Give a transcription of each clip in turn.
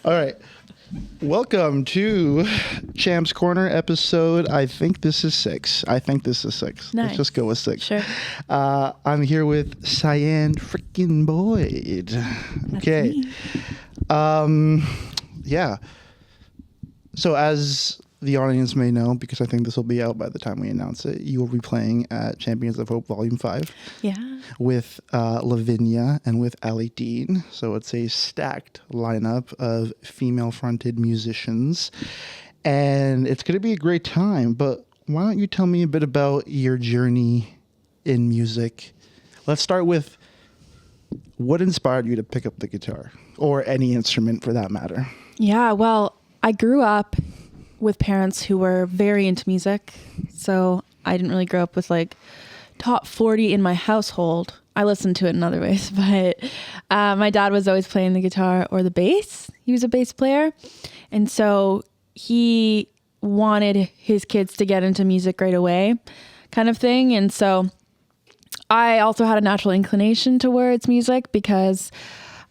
All right. Welcome to Champ's Corner episode. I think this is 6. Nice. Let's just go with 6. Sure. I'm here with Cian freaking Boyd. Okay. Yeah. So as the audience may know, because I think this will be out by the time we announce it, you will be playing at Champions of Hope Vol.5. Yeah. With Lavinia and with Allie Dean. So it's a stacked lineup of female-fronted musicians. And it's going to be a great time. But why don't you tell me a bit about your journey in music? Let's start with what inspired you to pick up the guitar or any instrument for that matter? Yeah, well, I grew up with parents who were very into music. So I didn't really grow up with like top 40 in my household. I listened to it in other ways, but my dad was always playing the guitar or the bass. He was a bass player. And so he wanted his kids to get into music right away kind of thing. And so I also had a natural inclination towards music because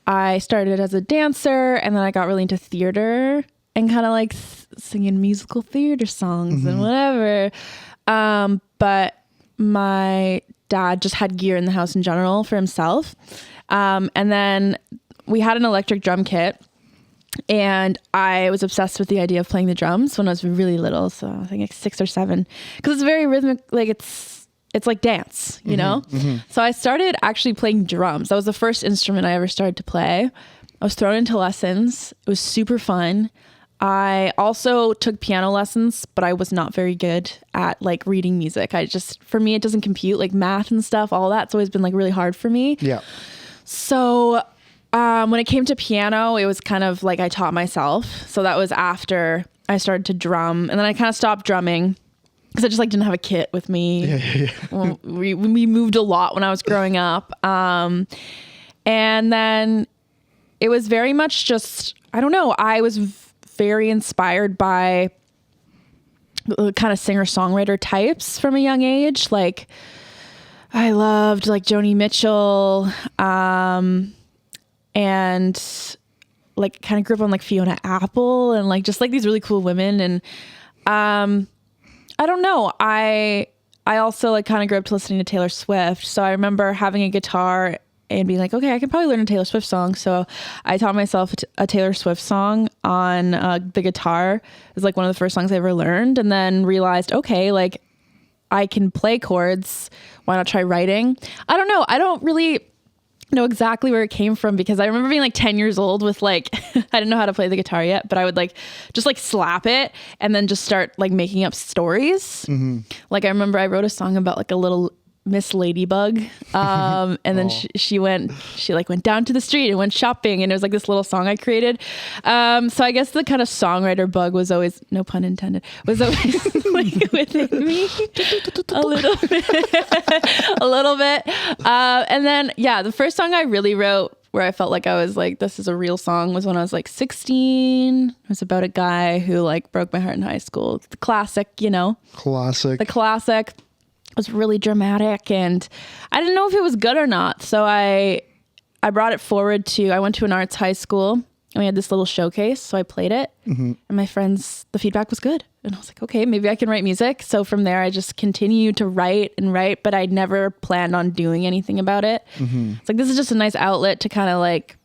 I started as a dancer and then I got really into theater and kind of like singing musical theater songs and whatever. But my dad just had gear in the house in general for himself. And then we had an electric drum kit and I was obsessed with the idea of playing the drums when I was really little. So I think like 6 or 7, because it's very rhythmic. Like it's like dance, you know? So I started actually playing drums. That was the first instrument I ever started to play. I was thrown into lessons. It was super fun. I also took piano lessons, but I was not very good at like reading music. For me, it doesn't compute, like math and stuff, all that's always been like really hard for me. Yeah. So when it came to piano, it was kind of like I taught myself. So that was after I started to drum, and then I kind of stopped drumming because I just like didn't have a kit with me. Well, we moved a lot when I was growing up. And then it was very much just, I don't know, I was very inspired by kind of singer-songwriter types from a young age. Like I loved like Joni Mitchell, and like kind of grew up on like Fiona Apple and like just like these really cool women. And I don't know, I also like kind of grew up to listening to Taylor Swift. So I remember having a guitar and being like, okay, I can probably learn a Taylor Swift song. So I taught myself a Taylor Swift song on the guitar. It was like one of the first songs I ever learned, and then realized, okay, like I can play chords. Why not try writing? I don't know. I don't really know exactly where it came from, because I remember being like 10 years old with like, I didn't know how to play the guitar yet, but I would like just like slap it and then just start like making up stories. Like I remember I wrote a song about like a little Miss Ladybug, and then she went down to the street and went shopping, and it was like this little song I created. So I guess the kind of songwriter bug was always, no pun intended, was always like within me a little bit. And then the first song I really wrote where I felt like I was like, this is a real song, was when I was like 16. It was about a guy who like broke my heart in high school. The classic, you know. The classic. Was really dramatic, and I didn't know if it was good or not. So I brought it forward I went to an arts high school, and we had this little showcase. So I played it, and my friends, the feedback was good. And I was like, okay, maybe I can write music. So from there, I just continued to write, but I never planned on doing anything about it. It's like, this is just a nice outlet to kind of like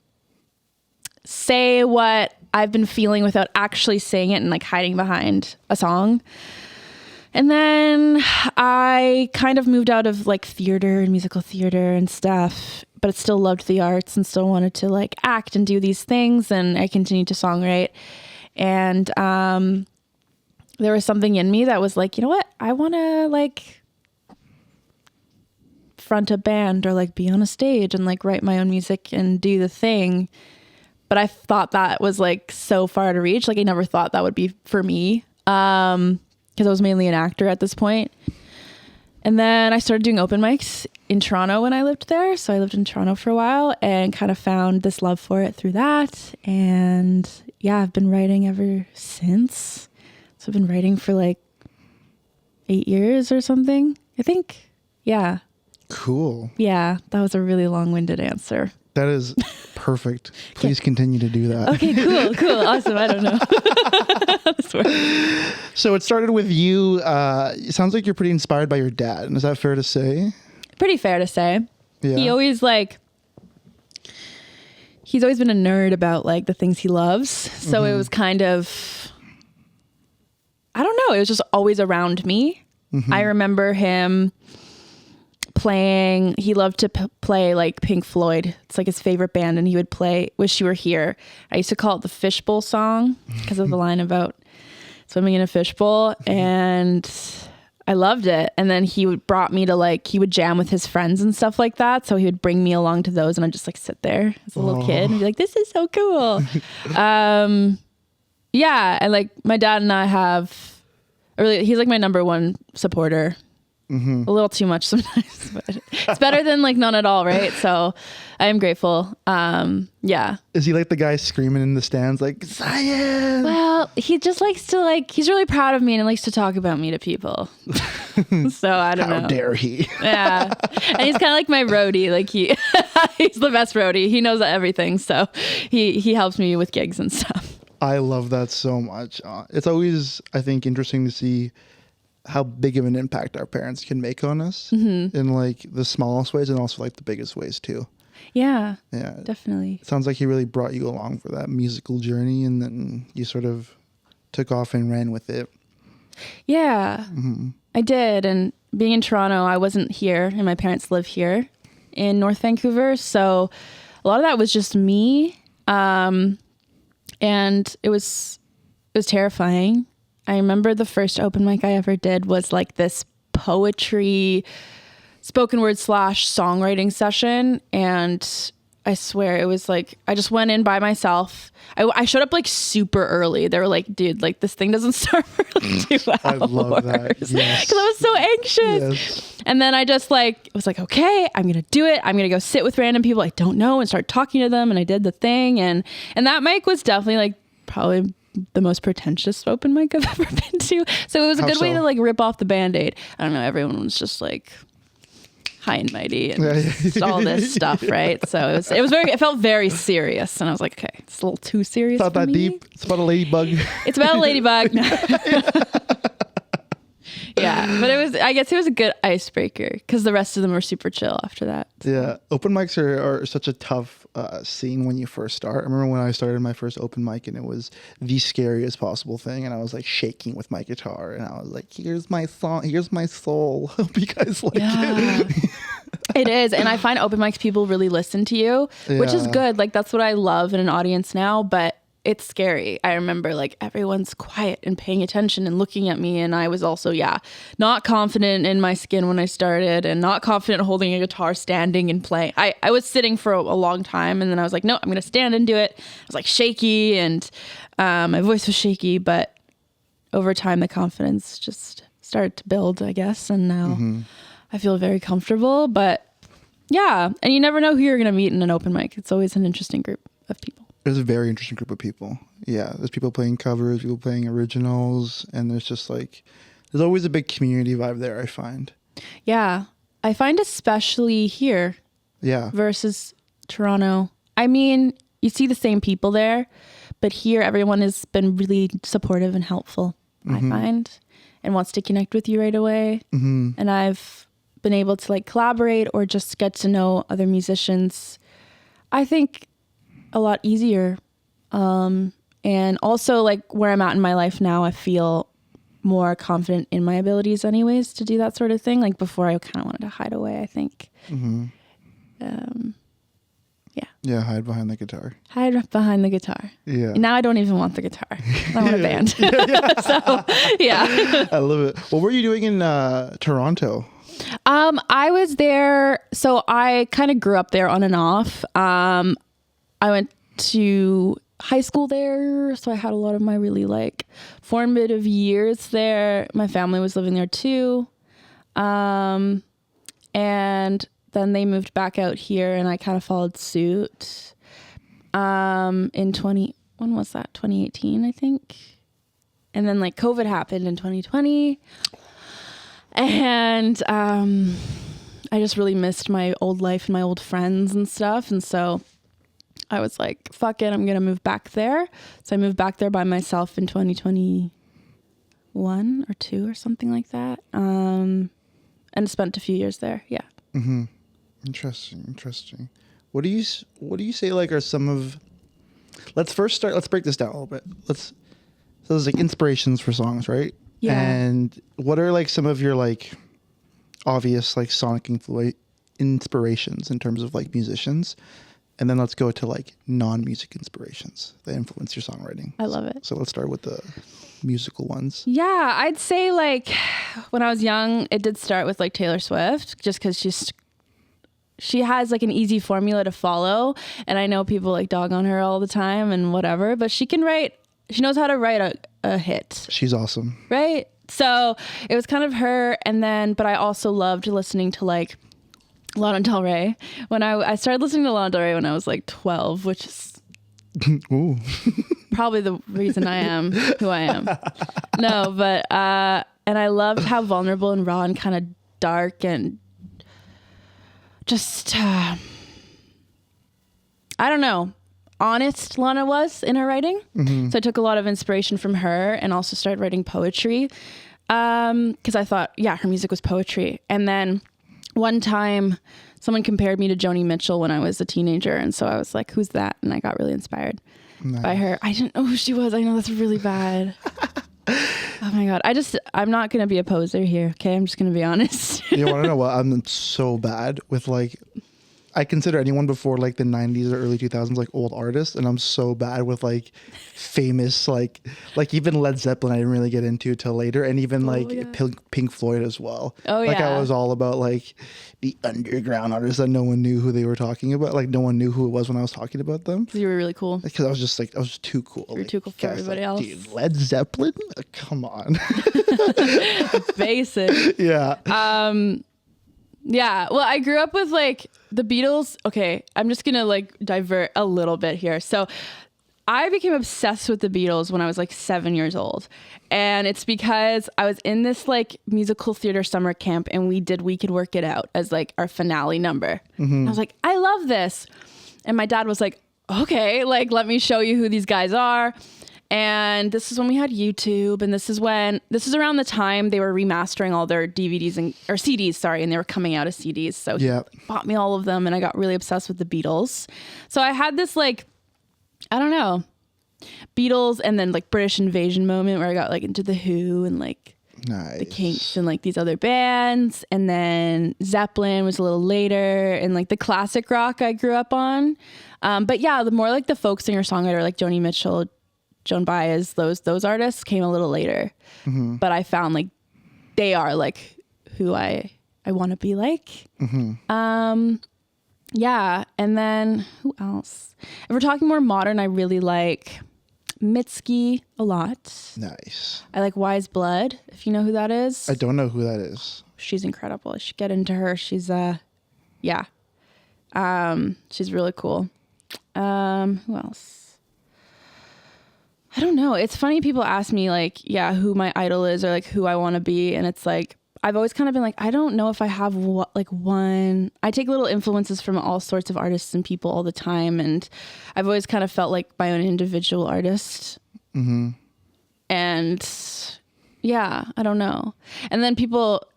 say what I've been feeling without actually saying it and like hiding behind a song. And then I kind of moved out of like theater and musical theater and stuff, but still loved the arts and still wanted to like act and do these things. And I continued to songwrite. And there was something in me that was like, you know what? I want to like front a band or like be on a stage and like write my own music and do the thing. But I thought that was like so far to reach. Like I never thought that would be for me. Because I was mainly an actor at this point. And then I started doing open mics in Toronto when I lived there. So I lived in Toronto for a while and kind of found this love for it through that. And I've been writing ever since. So I've been writing for like 8 years or something, I think. Yeah. Cool. Yeah, that was a really long-winded answer. That is perfect. Please continue to do that. Okay, cool. Awesome. I don't know. This works. So it started with you. It sounds like you're pretty inspired by your dad. Is that fair to say? Pretty fair to say. Yeah. He's always been a nerd about like the things he loves. So it was kind of, I don't know. It was just always around me. I remember him playing, he loved to play like Pink Floyd. It's like his favorite band, and he would play Wish You Were Here. I used to call it the fishbowl song because of the line about swimming in a fishbowl, and I loved it. And then he brought me to like, he would jam with his friends and stuff like that. So he would bring me along to those, and I'd just like sit there as a little kid and be like, this is so cool. Yeah. And like my dad and I have he's like my number one supporter. A little too much sometimes, but it's better than like none at all, right? So I am grateful. Yeah. Is he like the guy screaming in the stands like, Cian? Well, he just likes to he's really proud of me and likes to talk about me to people. So I don't know. How dare he? Yeah. And he's kind of like my roadie. Like he's the best roadie. He knows everything. So he helps me with gigs and stuff. I love that so much. It's always, I think, interesting to see how big of an impact our parents can make on us in like the smallest ways and also like the biggest ways too. Yeah. Yeah. Definitely. It sounds like he really brought you along for that musical journey, and then you sort of took off and ran with it. Yeah. I did. And being in Toronto, I wasn't here, and my parents live here in North Vancouver. So a lot of that was just me. And it was terrifying. I remember the first open mic I ever did was like this poetry, spoken word / songwriting session. And I swear it was like, I just went in by myself. I showed up like super early. They were like, dude, like this thing doesn't start for like 2 hours. I love that. Yes. Cause I was so anxious. Yes. And then I just was like, okay, I'm going to do it. I'm going to go sit with random people I don't know and start talking to them. And I did the thing. And that mic was definitely like probably the most pretentious open mic I've ever been to. So it was a good way to like rip off the Band-Aid. I don't know. Everyone was just like high and mighty and just all this stuff, right? So it felt very serious, and I was like, okay, it's a little too serious. It's not that deep. It's about a ladybug. It's about a ladybug. Yeah, but I guess it was a good icebreaker because the rest of them were super chill after that. So. Yeah, open mics are such a tough scene when you first start. I remember when I started my first open mic, and it was the scariest possible thing, and I was like shaking with my guitar, and I was like, here's my song, here's my soul. Hope you guys like it. It is, and I find open mics people really listen to you, which is good. Like that's what I love in an audience now, but it's scary. I remember like everyone's quiet and paying attention and looking at me. And I was also, not confident in my skin when I started, and not confident holding a guitar, standing and playing. I was sitting for a long time, and then I was like, no, I'm going to stand and do it. I was like shaky, and my voice was shaky, but over time the confidence just started to build, I guess. And now I feel very comfortable, but yeah. And you never know who you're going to meet in an open mic. It's always an interesting group of people. There's a very interesting group of people. Yeah, there's people playing covers, people playing originals, and there's just like, there's always a big community vibe there, I find. Yeah, I find especially here. Yeah. Versus Toronto. I mean, you see the same people there, but here everyone has been really supportive and helpful, I find, and wants to connect with you right away. And I've been able to like collaborate or just get to know other musicians, I think, a lot easier. And also like where I'm at in my life now, I feel more confident in my abilities anyways to do that sort of thing. Like before I kind of wanted to hide away, I think. Yeah, hide behind the guitar. Hide behind the guitar. Yeah. Now I don't even want the guitar. I want a band. So, yeah. I love it. What were you doing in Toronto? I was there. So I kind of grew up there on and off. I went to high school there. So I had a lot of my really like formative years there. My family was living there too. And then they moved back out here, and I kind of followed suit. When was that? 2018, I think. And then like COVID happened in 2020. And I just really missed my old life and my old friends and stuff. And so I was like, fuck it, I'm going to move back there. So I moved back there by myself in 2021 or 2 or something like that. And spent a few years there. Yeah. Mm-hmm. Interesting. What do you say like are some of, let's break this down a little bit. So there's like inspirations for songs, right? Yeah. And what are like some of your like obvious like sonic inspirations in terms of like musicians? And then let's go to like non-music inspirations that influence your songwriting. I love it. So let's start with the musical ones. Yeah, I'd say like when I was young, it did start with like Taylor Swift, just because she has like an easy formula to follow. And I know people like dog on her all the time and whatever, but she knows how to write a hit. She's awesome. Right? So it was kind of her. And then, but I also loved listening to like Lana Del Rey. When I started listening to Lana Del Rey when I was like 12, which is Ooh. probably the reason I am who I am. No, but, and I loved how vulnerable and raw and kind of dark and just, I don't know, honest Lana was in her writing. Mm-hmm. So I took a lot of inspiration from her and also started writing poetry. 'Cause I thought, yeah, her music was poetry. And then one time someone compared me to Joni Mitchell when I was a teenager. And so I was like, who's that? And I got really inspired by her. I didn't know who she was. I know that's really bad. Oh my God. I'm not going to be a poser here. Okay. I'm just going to be honest. You want to know what? I'm so bad with like, I consider anyone before like the 90s or early 2000s like old artists, and I'm so bad with like famous like even Led Zeppelin I didn't really get into till later, and even Pink Floyd as well. Oh yeah. Like I was all about like the underground artists that no one knew who they were talking about. Like no one knew who it was when I was talking about them. You were really cool. Because I was just too cool. You were too cool for everybody else. Dude, Led Zeppelin? Come on. Basic. Yeah. Yeah. Well, I grew up with like the Beatles. Okay. I'm just going to like divert a little bit here. So I became obsessed with the Beatles when I was like 7 years old. And it's because I was in this like musical theater summer camp and we Could Work It Out as like our finale number. Mm-hmm. And I was like, I love this. And my dad was like, okay, like, let me show you who these guys are. And this is when we had YouTube, and this is around the time they were remastering all their DVDs or CDs, sorry, and they were coming out as CDs. So he bought me all of them, and I got really obsessed with the Beatles. So I had this like, I don't know, Beatles and then like British Invasion moment where I got like into the Who and like the Kinks and like these other bands, and then Zeppelin was a little later, and like the classic rock I grew up on. But yeah, the more like the folk singer songwriter like Joni Mitchell, Joan Baez, those artists came a little later. Mm-hmm. But I found like they are like who I want to be like. Mm-hmm. Yeah. And then who else? If we're talking more modern, I really like Mitski a lot. Nice. I like Wise Blood, if you know who that is. I don't know who that is. She's incredible. You should get into her. She's she's really cool. Who else? I don't know. It's funny. People ask me like, who my idol is or like who I want to be. And it's like, I've always kind of been like, I don't know if I have one. I take little influences from all sorts of artists and people all the time. And I've always kind of felt like my own individual artist. Mm-hmm. And yeah, I don't know. And then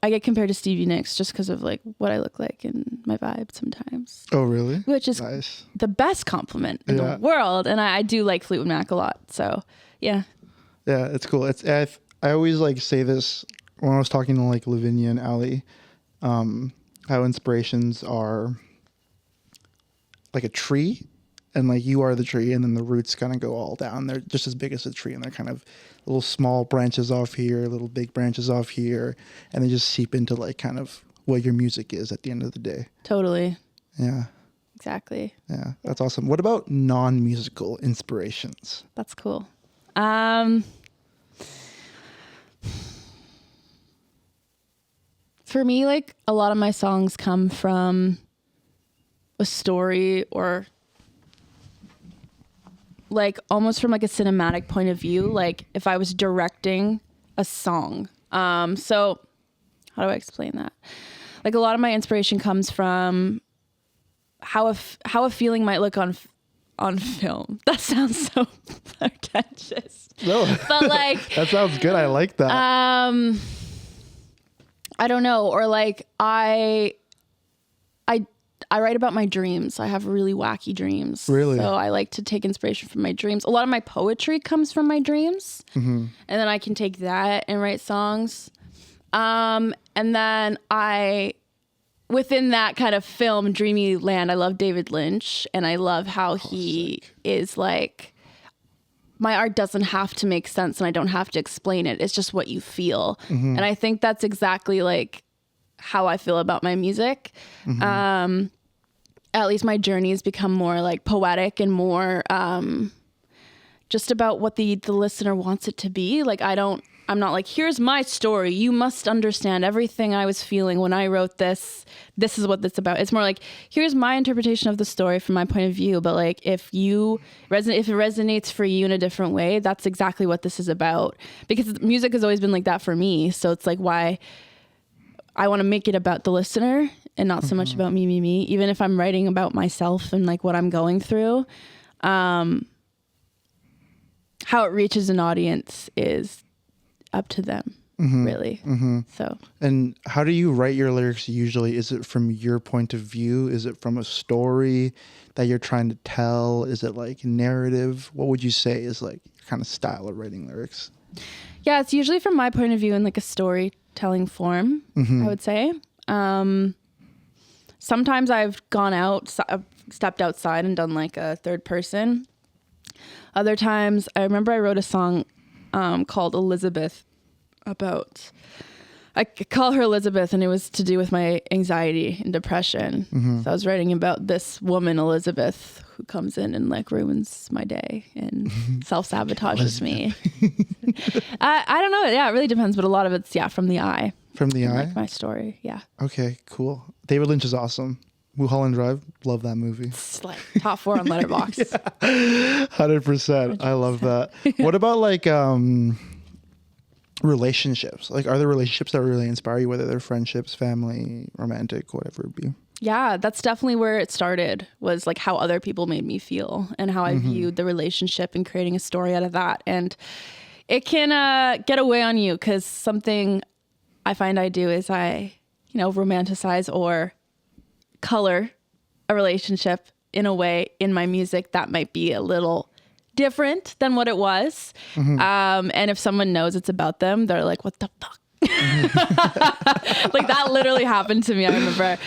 I get compared to Stevie Nicks just because of like what I look like and my vibe sometimes. Oh, really? Which is nice. The best compliment in the world. And I do like Fleetwood Mac a lot. So yeah. Yeah, it's cool. I always like say this when I was talking to like Lavinia and Ali, how inspirations are like a tree, and like you are the tree, and then the roots kind of go all down. They're just as big as a tree, and they're kind of little small branches off here, little big branches off here, and they just seep into like kind of what your music is at the end of the day. Totally. Yeah. Exactly. Yeah, that's awesome. What about non-musical inspirations? That's cool. For me, like a lot of my songs come from a story or like almost from like a cinematic point of view. Like if I was directing a song. So how do I explain that? Like a lot of my inspiration comes from how a feeling might look on on film. That sounds so pretentious. No, but like that sounds good. I like that. I don't know, or like I write about my dreams. I have really wacky dreams. Really? So I like to take inspiration from my dreams. A lot of my poetry comes from my dreams. And then I can take that and write songs. And then within that kind of film, dreamy land, I love David Lynch. And I love how he is like, my art doesn't have to make sense and I don't have to explain it. It's just what you feel. And I think that's exactly like how I feel about my music. At least my journey has become more like poetic and more just about what the listener wants it to be. Like I'm not like, here's my story. You must understand everything I was feeling when I wrote this. This is what it's about. It's more like, here's my interpretation of the story from my point of view. But like, if it resonates for you in a different way, that's exactly what this is about. Because music has always been like that for me. So it's like why I want to make it about the listener and not so much about me, even if I'm writing about myself and like what I'm going through. How it reaches an audience is up to them, really. So. And how do you write your lyrics usually? Is it from your point of view? Is it from a story that you're trying to tell? Is it like narrative? What would you say is like your kind of style of writing lyrics? Yeah, it's usually from my point of view in like a storytelling form, I would say. Sometimes I've stepped outside and done like a third person. Other times, I remember I wrote a song called Elizabeth I call her Elizabeth, and it was to do with my anxiety and depression. So I was writing about this woman, Elizabeth, who comes in and like ruins my day and self-sabotages me. I don't know. Yeah, it really depends, but a lot of it's from the eye. From the eye? Like my story, yeah. Okay, cool. David Lynch is awesome. Mulholland Drive, love that movie. It's like top 4 on Letterboxd. 100%. I love that. What about like relationships? Like, are there relationships that really inspire you, whether they're friendships, family, romantic, whatever it be? Yeah, that's definitely where it started, was like how other people made me feel and how I viewed the relationship and creating a story out of that. And it can get away on you, because something I find I do is I, romanticize or color a relationship in a way in my music that might be a little different than what it was. And if someone knows it's about them, they're like, what the fuck? Like that literally happened to me. I remember I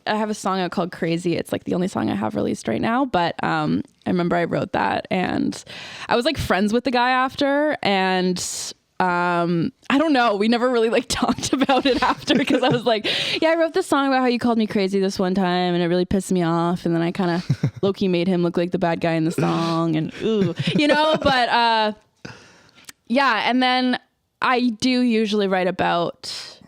have a song out called Crazy. It's like the only song I have released right now, but I remember I wrote that and I was like friends with the guy after, and I don't know, we never really like talked about it after, because I was like, yeah, I wrote this song about how you called me crazy this one time and it really pissed me off, and then I kind of low-key made him look like the bad guy in the song, and but yeah. And then I do usually write about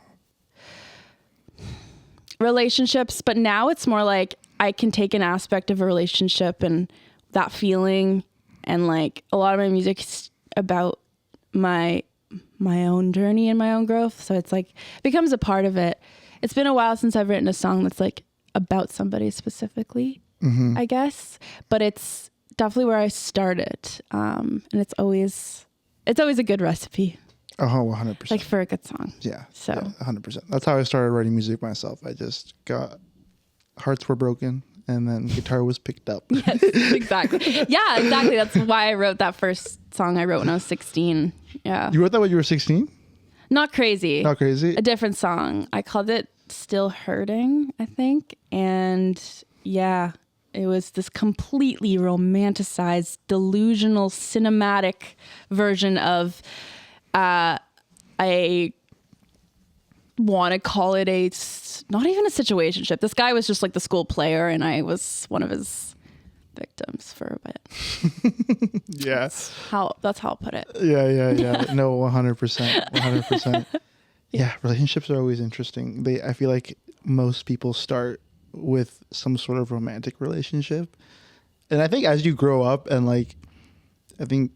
relationships, but now it's more like I can take an aspect of a relationship and that feeling, and like a lot of my music's about my own journey and my own growth. So it's like, it becomes a part of it. It's been a while since I've written a song that's like about somebody specifically, I guess, but it's definitely where I started. And it's always a good recipe. Oh, 100%. Like for a good song. Yeah. So 100%. That's how I started writing music myself. I just hearts were broken, and then guitar was picked up. Yes, exactly. Yeah, exactly. That's why I wrote that first song I wrote when I was 16. Yeah. You wrote that when you were 16? Not Crazy. Not Crazy? A different song. I called it Still Hurting, I think. And yeah, it was this completely romanticized, delusional, cinematic version of I want to call it not even a situationship. This guy was just like the school player, and I was one of his victims for a bit. Yeah. That's how I'll put it. Yeah. No, 100%. 100%. Yeah, relationships are always interesting. I feel like most people start with some sort of romantic relationship. And I think as you grow up, and like, I think,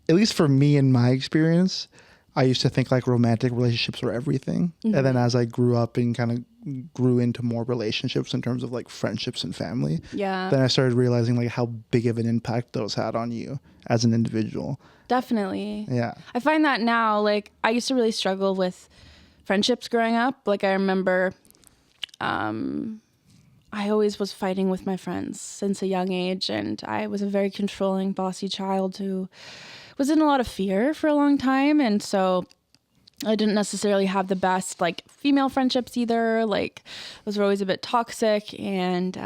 at least for me in my experience, I used to think like romantic relationships were everything. And then as I grew up and kind of grew into more relationships in terms of like friendships and family, Yeah. then I started realizing like how big of an impact those had on you as an individual. Definitely. Yeah. I find that now, like, I used to really struggle with friendships growing up. Like, I remember I always was fighting with my friends since a young age, and I was a very controlling, bossy child who was in a lot of fear for a long time, and so I didn't necessarily have the best, like, female friendships either. Like, those were always a bit toxic, and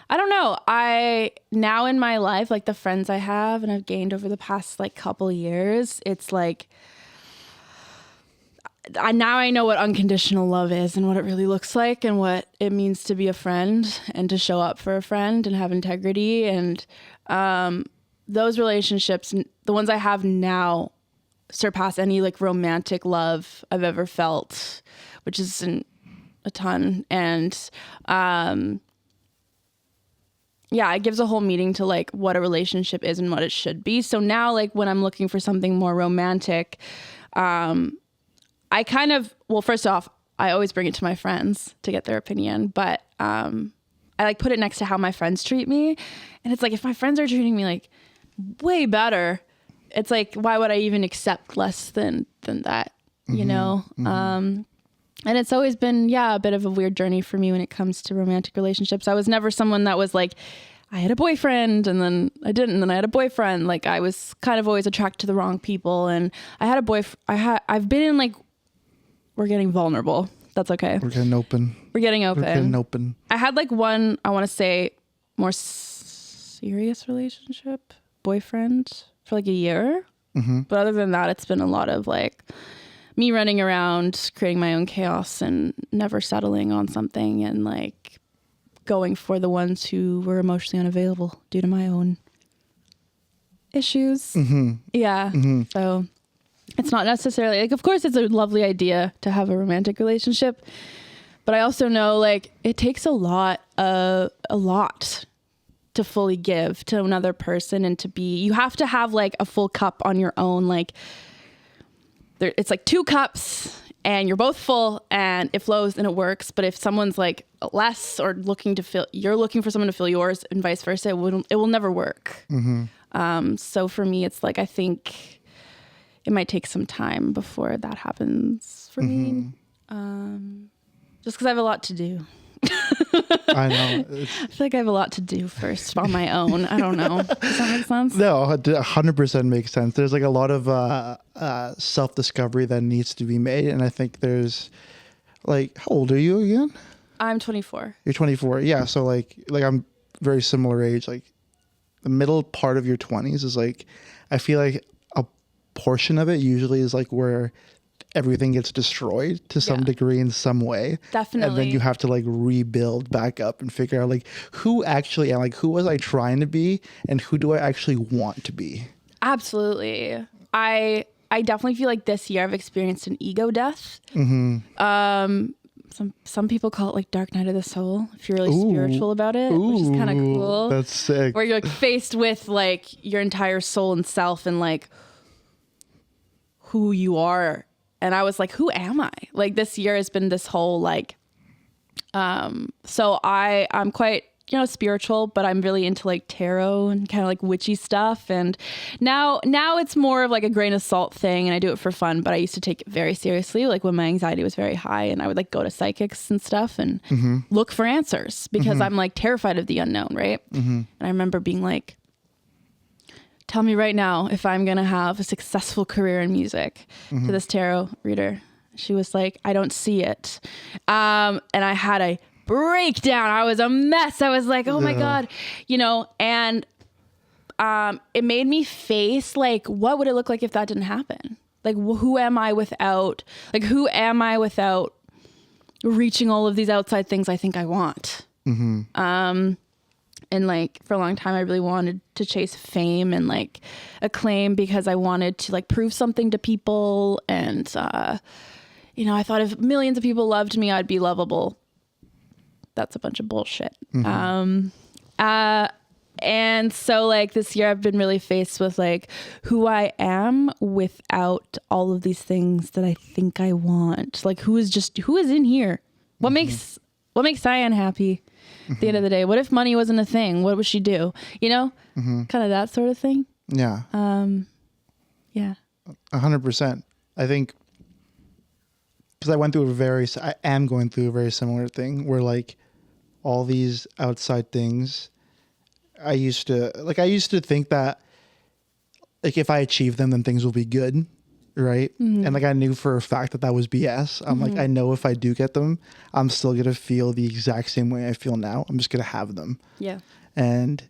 I don't know. Now in my life, like, the friends I have and I've gained over the past, like, couple years, it's like, now I know what unconditional love is and what it really looks like and what it means to be a friend and to show up for a friend and have integrity. And those relationships, the ones I have now, surpass any like romantic love I've ever felt, which isn't a ton. And yeah, it gives a whole meaning to like what a relationship is and what it should be. So now, like, when I'm looking for something more romantic, I kind of, well, first off, I always bring it to my friends to get their opinion, but I like put it next to how my friends treat me. And it's like, if my friends are treating me like way better, it's like, why would I even accept less than that, you know? And it's always been, a bit of a weird journey for me when it comes to romantic relationships. I was never someone that was like, I had a boyfriend and then I didn't, and then I had a boyfriend. Like, I was kind of always attracted to the wrong people. And I had a I've been in, like, we're getting vulnerable. That's okay. We're getting open. We're getting open. I had like one, I want to say, more serious relationship, boyfriend, for like a year. But other than that, it's been a lot of like me running around, creating my own chaos and never settling on something, and like going for the ones who were emotionally unavailable due to my own issues. Yeah. So it's not necessarily like, of course it's a lovely idea to have a romantic relationship, but I also know like it takes a lot to fully give to another person, and you have to have like a full cup on your own. Like, it's like 2 cups and you're both full and it flows and it works. But if someone's like less or you're looking for someone to fill yours and vice versa, it will never work. So for me, it's like, I think it might take some time before that happens for me. Just because I have a lot to do. I know. I feel like I have a lot to do first on my own. I don't know. Does that make sense? No, 100% makes sense. There's like a lot of self-discovery that needs to be made. And I think there's like, how old are you again? I'm 24. You're 24. Yeah. So like I'm very similar age. Like the middle part of your 20s is like, I feel like a portion of it usually is like where everything gets destroyed to some degree in some way. Definitely. And then you have to like rebuild back up and figure out like who actually am, like who was I trying to be and who do I actually want to be? Absolutely. I definitely feel like this year I've experienced an ego death. Some people call it like dark night of the soul if you're really spiritual about it, which is kind of cool. That's sick. Where you're like faced with like your entire soul and self and like who you are. And I was like, who am I? Like, this year has been this whole like, so I'm quite, spiritual, but I'm really into like tarot and kind of like witchy stuff. And now it's more of like a grain of salt thing, and I do it for fun, but I used to take it very seriously. Like when my anxiety was very high, and I would like go to psychics and stuff and look for answers because I'm like terrified of the unknown. Right. And I remember being like, tell me right now if I'm going to have a successful career in music, to this tarot reader. She was like, I don't see it. And I had a breakdown. I was a mess. I was like, oh my God, and it made me face like, what would it look like if that didn't happen? Like, who am I without reaching all of these outside things I think I want? And like for a long time, I really wanted to chase fame and like acclaim because I wanted to like prove something to people. And, I thought if millions of people loved me, I'd be lovable. That's a bunch of bullshit. And so like this year I've been really faced with like who I am without all of these things that I think I want. Like who is in here? What makes Cian happy at the end of the day? What if money wasn't a thing? What would she do? You know, kind of that sort of thing. Yeah. Yeah. 100%. I think because I am going through a very similar thing where like all these outside things, I used to think that like if I achieve them, then things will be good. Right. And like I knew for a fact that was BS. I'm like, I know if I do get them, I'm still going to feel the exact same way I feel now. I'm just going to have them. Yeah. And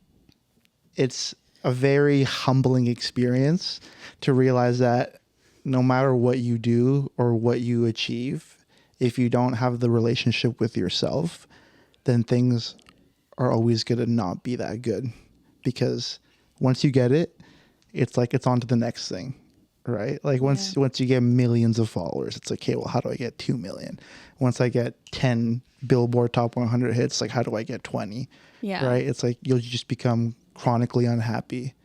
it's a very humbling experience to realize that no matter what you do or what you achieve, if you don't have the relationship with yourself, then things are always going to not be that good. Because once you get it, it's like it's on to the next thing. Right? Like once you get millions of followers, it's like, okay, well, how do I get 2 million? Once I get 10 Billboard Top 100 hits, like how do I get 20? Yeah. Right? It's like you'll just become chronically unhappy.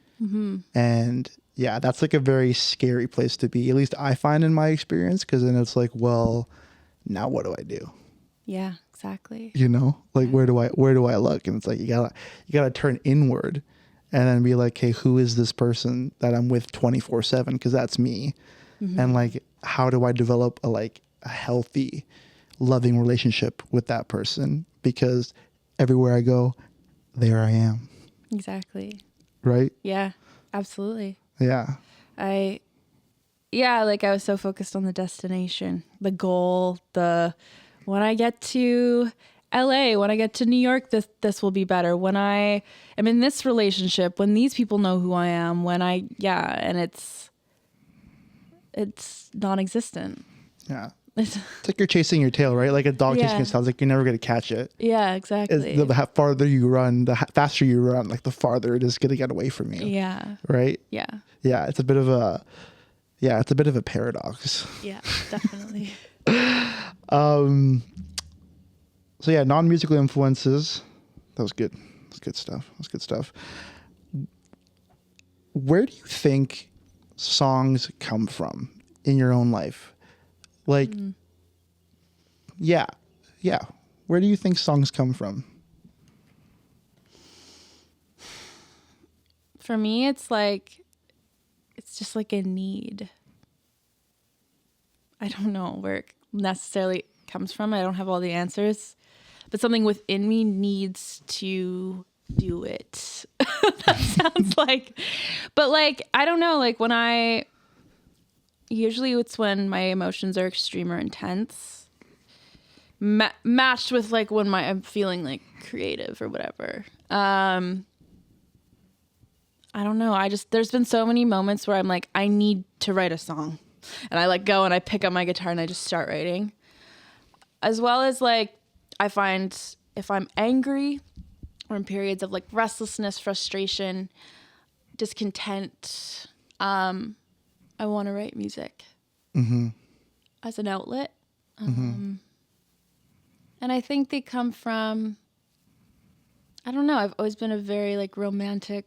And yeah, that's like a very scary place to be. At least I find in my experience, because then it's like, well, now what do I do? Yeah, exactly. You know, like where do I look? And it's like you gotta turn inward. And then be like, hey, who is this person that I'm with 24/7? Because that's me. And like, how do I develop a healthy, loving relationship with that person? Because everywhere I go, there I am. Exactly. Right? Yeah, absolutely. Yeah. I was so focused on the destination, the goal, when I get to LA, when I get to New York, this will be better. When I am in this relationship, when these people know who I am, and it's non-existent. Yeah. It's like you're chasing your tail, right? Like a dog chasing its tail. It's like you're never going to catch it. Yeah, exactly. The farther you run, the faster you run, like the farther it is going to get away from you. Yeah. Right? Yeah. Yeah. It's a bit of a paradox. Yeah, definitely. So yeah, non-musical influences. That was good. That's good stuff. That's good stuff. Where do you think songs come from in your own life? Like, yeah. Where do you think songs come from? For me, it's just like a need. I don't know where it necessarily comes from. I don't have all the answers. But something within me needs to do it. That sounds like, but like, I don't know, like usually it's when my emotions are extreme or intense, matched with like when I'm feeling like creative or whatever. I don't know. There's been so many moments where I'm like, I need to write a song, and I like go and I pick up my guitar and I just start writing. As well as like, I find if I'm angry or in periods of like restlessness, frustration, discontent, I want to write music as an outlet. And I think they come from, I don't know, I've always been a very like romantic,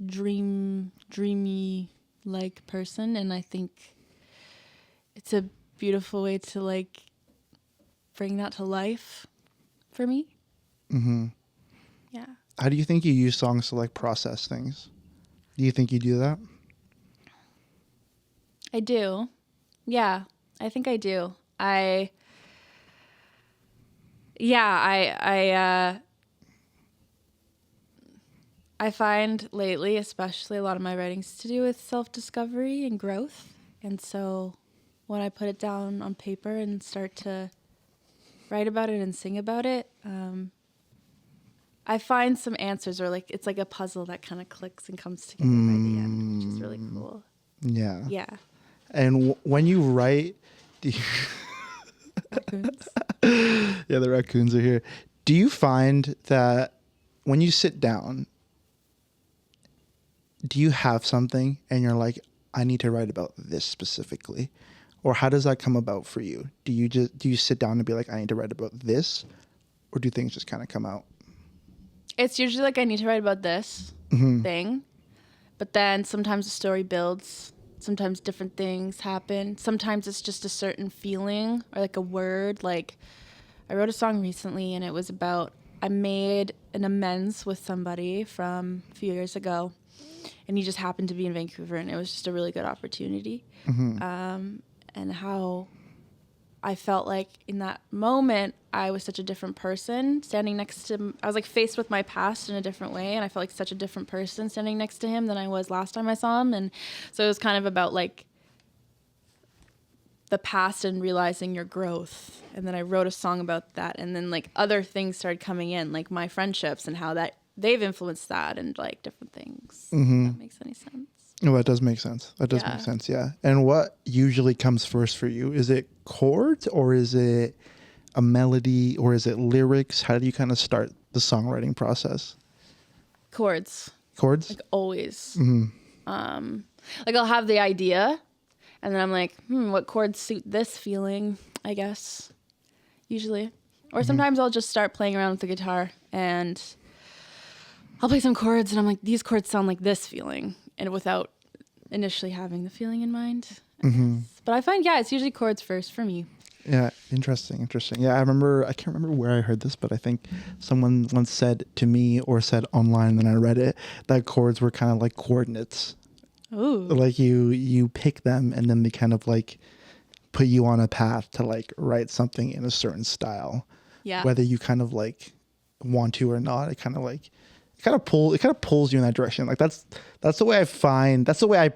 dreamy like person. And I think it's a beautiful way to like bring that to life for me. Yeah. How do you think you use songs to like process things? Do you think you do that? I do. Yeah, I think I do. I find lately, especially a lot of my writings to do with self-discovery and growth. And so when I put it down on paper and start to write about it and sing about it, I find some answers, or like it's like a puzzle that kind of clicks and comes together by the end, which is really cool. Yeah. Yeah. And when you write, do you Raccoons. Yeah, the raccoons are here. Do you find that when you sit down, do you have something and you're like, I need to write about this specifically? Or how does that come about for you? Do you sit down and be like, I need to write about this? Or do things just kind of come out? It's usually like I need to write about this thing, but then sometimes the story builds. Sometimes different things happen. Sometimes it's just a certain feeling or like a word. Like I wrote a song recently, and it was about, I made an amends with somebody from a few years ago, and he just happened to be in Vancouver, and it was just a really good opportunity. And how I felt like in that moment, I was such a different person standing next to him. I was like faced with my past in a different way, and I felt like such a different person standing next to him than I was last time I saw him. And so it was kind of about like the past and realizing your growth. And then I wrote a song about that, and then like other things started coming in, like my friendships and how that they've influenced that, and like different things. If that makes any sense. Oh, that does make sense. That does make sense, yeah. And what usually comes first for you? Is it chords, or is it a melody, or is it lyrics? How do you kind of start the songwriting process? Chords. Chords? Like always. Like I'll have the idea, and then I'm like, what chords suit this feeling, I guess, usually. Or sometimes I'll just start playing around with the guitar, and I'll play some chords, and I'm like, these chords sound like this feeling, and without initially having the feeling in mind. But I find, it's usually chords first for me. Yeah, interesting. Yeah, I can't remember where I heard this, but I think someone once said to me, or said online, and I read it, that chords were kind of like coordinates. Ooh. Like you pick them, and then they kind of like put you on a path to like write something in a certain style. Yeah. Whether you kind of like want to or not, it kind of pulls you in that direction. Like that's the way I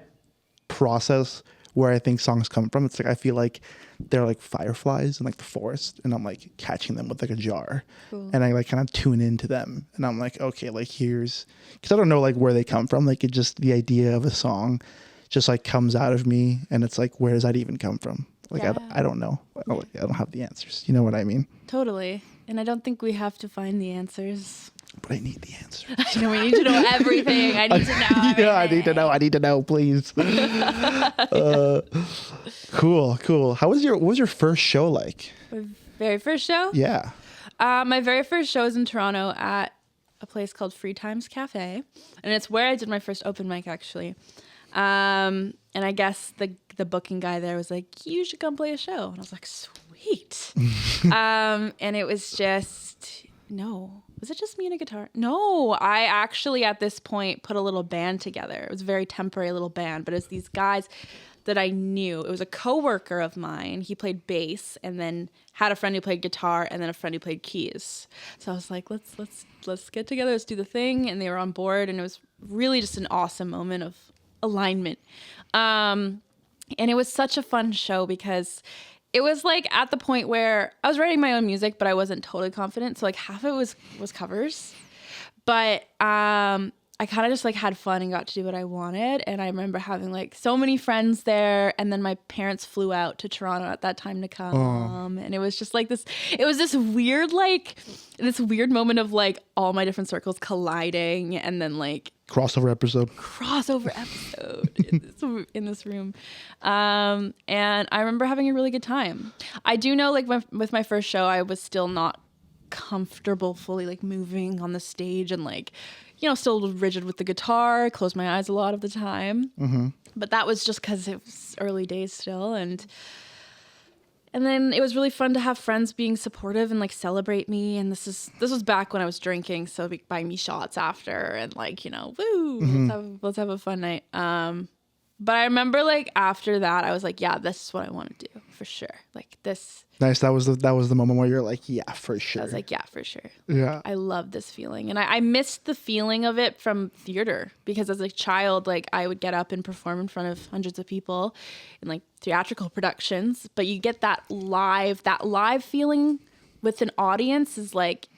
process where I think songs come from. It's like I feel like they're like fireflies in like the forest, and I'm like catching them with like a jar. Cool. And I like kind of tune into them, and I'm like, okay, like because I don't know like where they come from. Like it just, the idea of a song just like comes out of me, and it's like, where does that even come from? Like I don't know. I don't have the answers. You know what I mean? Totally. And I don't think we have to find the answers. But I need the answer. I know, we need to know everything. I need to know everything. Yeah, I need to know, please. Cool. What was your first show like? My very first show? Yeah. My very first show was in Toronto at a place called Free Times Cafe. And it's where I did my first open mic, actually. And I guess the booking guy there was like, you should come play a show. And I was like, sweet. And it was just... No. Was it just me and a guitar? No, I actually at this point put a little band together. It was a very temporary little band, but it's these guys that I knew. It was a coworker of mine. He played bass, and then had a friend who played guitar, and then a friend who played keys. So I was like, let's get together, let's do the thing, and they were on board, and it was really just an awesome moment of alignment. And it was such a fun show because it was like at the point where I was writing my own music, but I wasn't totally confident. So like half of it was covers, but I kind of just like had fun and got to do what I wanted. And I remember having like so many friends there, and then my parents flew out to Toronto at that time to come. And it was just like this weird moment of like all my different circles colliding, and then like crossover episode in this room. And I remember having a really good time. I do know like with my first show, I was still not comfortable fully like moving on the stage, and like, you know, still rigid with the guitar, close my eyes a lot of the time. But that was just because it was early days still. And then it was really fun to have friends being supportive and like celebrate me. And this was back when I was drinking, so buying me shots after, and like, you know, woo, let's have a fun night. But I remember like after that, I was like, yeah, this is what I want to do for sure. Like this. Nice. That was the moment where you're like, yeah, for sure. I was like, yeah, for sure. Yeah. I love this feeling. And I missed the feeling of it from theater, because as a child, like I would get up and perform in front of hundreds of people in like theatrical productions, but you get that live feeling with an audience is like,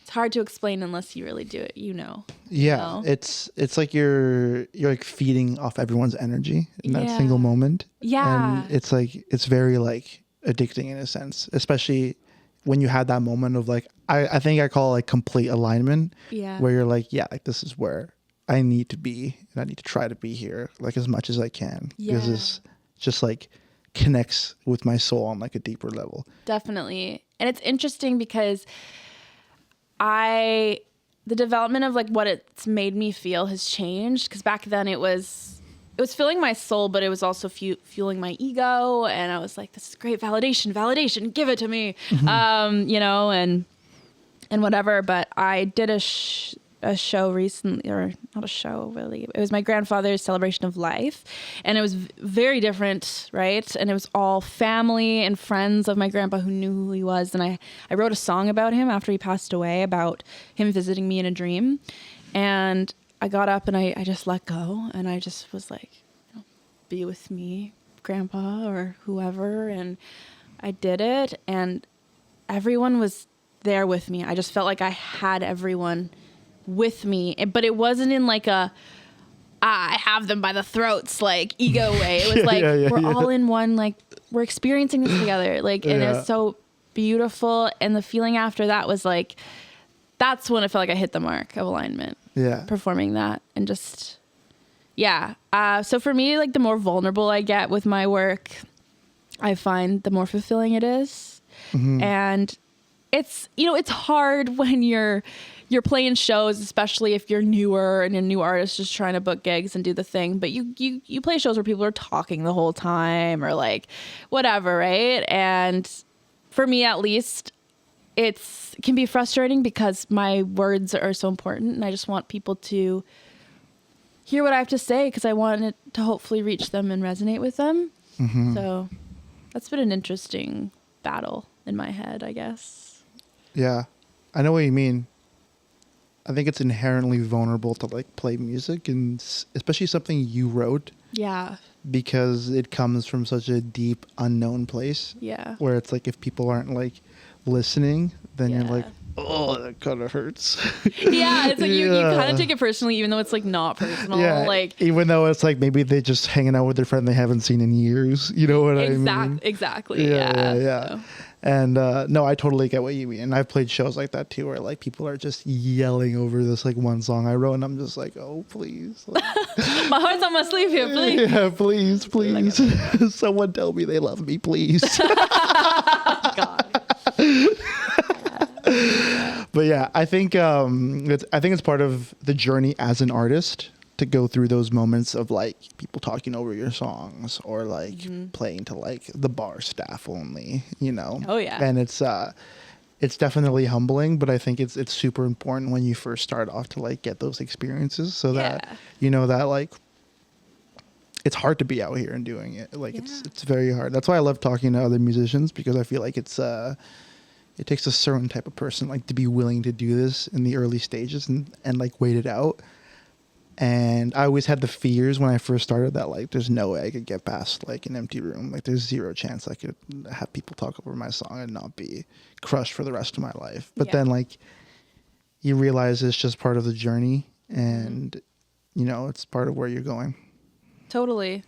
it's hard to explain unless you really do it, you know. Yeah, you know? It's like you're like feeding off everyone's energy in that single moment. Yeah. And it's like, it's very like addicting in a sense, especially when you have that moment of like, I think I call it like complete alignment. Yeah. Where you're like, yeah, like this is where I need to be, and I need to try to be here like as much as I can. Because this just like connects with my soul on like a deeper level. Definitely. And it's interesting because the development of like what it's made me feel has changed, because back then it was it was filling my soul, but it was also fueling my ego. And I was like, this is great validation, give it to me. You know, and whatever. But I did a show recently, or not a show really. It was my grandfather's celebration of life, and it was very different, right? And it was all family and friends of my grandpa who knew who he was. And I wrote a song about him after he passed away, about him visiting me in a dream. And I got up and I just let go, and I just was like, be with me, Grandpa, or whoever. And I did it, and everyone was there with me. I just felt like I had everyone with me, but it wasn't in like I have them by the throats, like ego way. It was like, we're all in one, like we're experiencing this together. Like, and it was so beautiful. And the feeling after that was like, that's when I felt like I hit the mark of alignment. Yeah. Performing that and just, so for me, like the more vulnerable I get with my work, I find the more fulfilling it is. And it's, you know, it's hard when you're playing shows, especially if you're newer and a new artist just trying to book gigs and do the thing. But you play shows where people are talking the whole time or like whatever, right? And for me, at least, it can be frustrating because my words are so important, and I just want people to hear what I have to say because I want it to hopefully reach them and resonate with them. So that's been an interesting battle in my head, I guess. Yeah, I know what you mean. I think it's inherently vulnerable to like play music, and especially something you wrote. Yeah. Because it comes from such a deep unknown place. Yeah. Where it's like if people aren't like listening, then you're like, oh, that kind of hurts. Yeah, it's like you kind of take it personally, even though it's like not personal. Yeah, like even though it's like maybe they're just hanging out with their friend they haven't seen in years. You know what I mean? Exactly. Yeah. So. And no, I totally get what you mean. And I've played shows like that too, where like people are just yelling over this like one song I wrote, and I'm just like, oh, please. Like, my heart's on my sleeve here, please. Yeah, please. Someone tell me they love me, please. God. But yeah, I think it's part of the journey as an artist to go through those moments of like people talking over your songs or like playing to like the bar staff only, you know. Oh yeah. And it's definitely humbling, but I think it's super important when you first start off to like get those experiences so that you know that like it's hard to be out here and doing it. Like it's very hard. That's why I love talking to other musicians, because I feel like it takes a certain type of person like to be willing to do this in the early stages and like wait it out. And I always had the fears when I first started that like there's no way I could get past like an empty room. Like there's zero chance I could have people talk over my song and not be crushed for the rest of my life. But then like you realize it's just part of the journey, and you know, it's part of where you're going. Totally.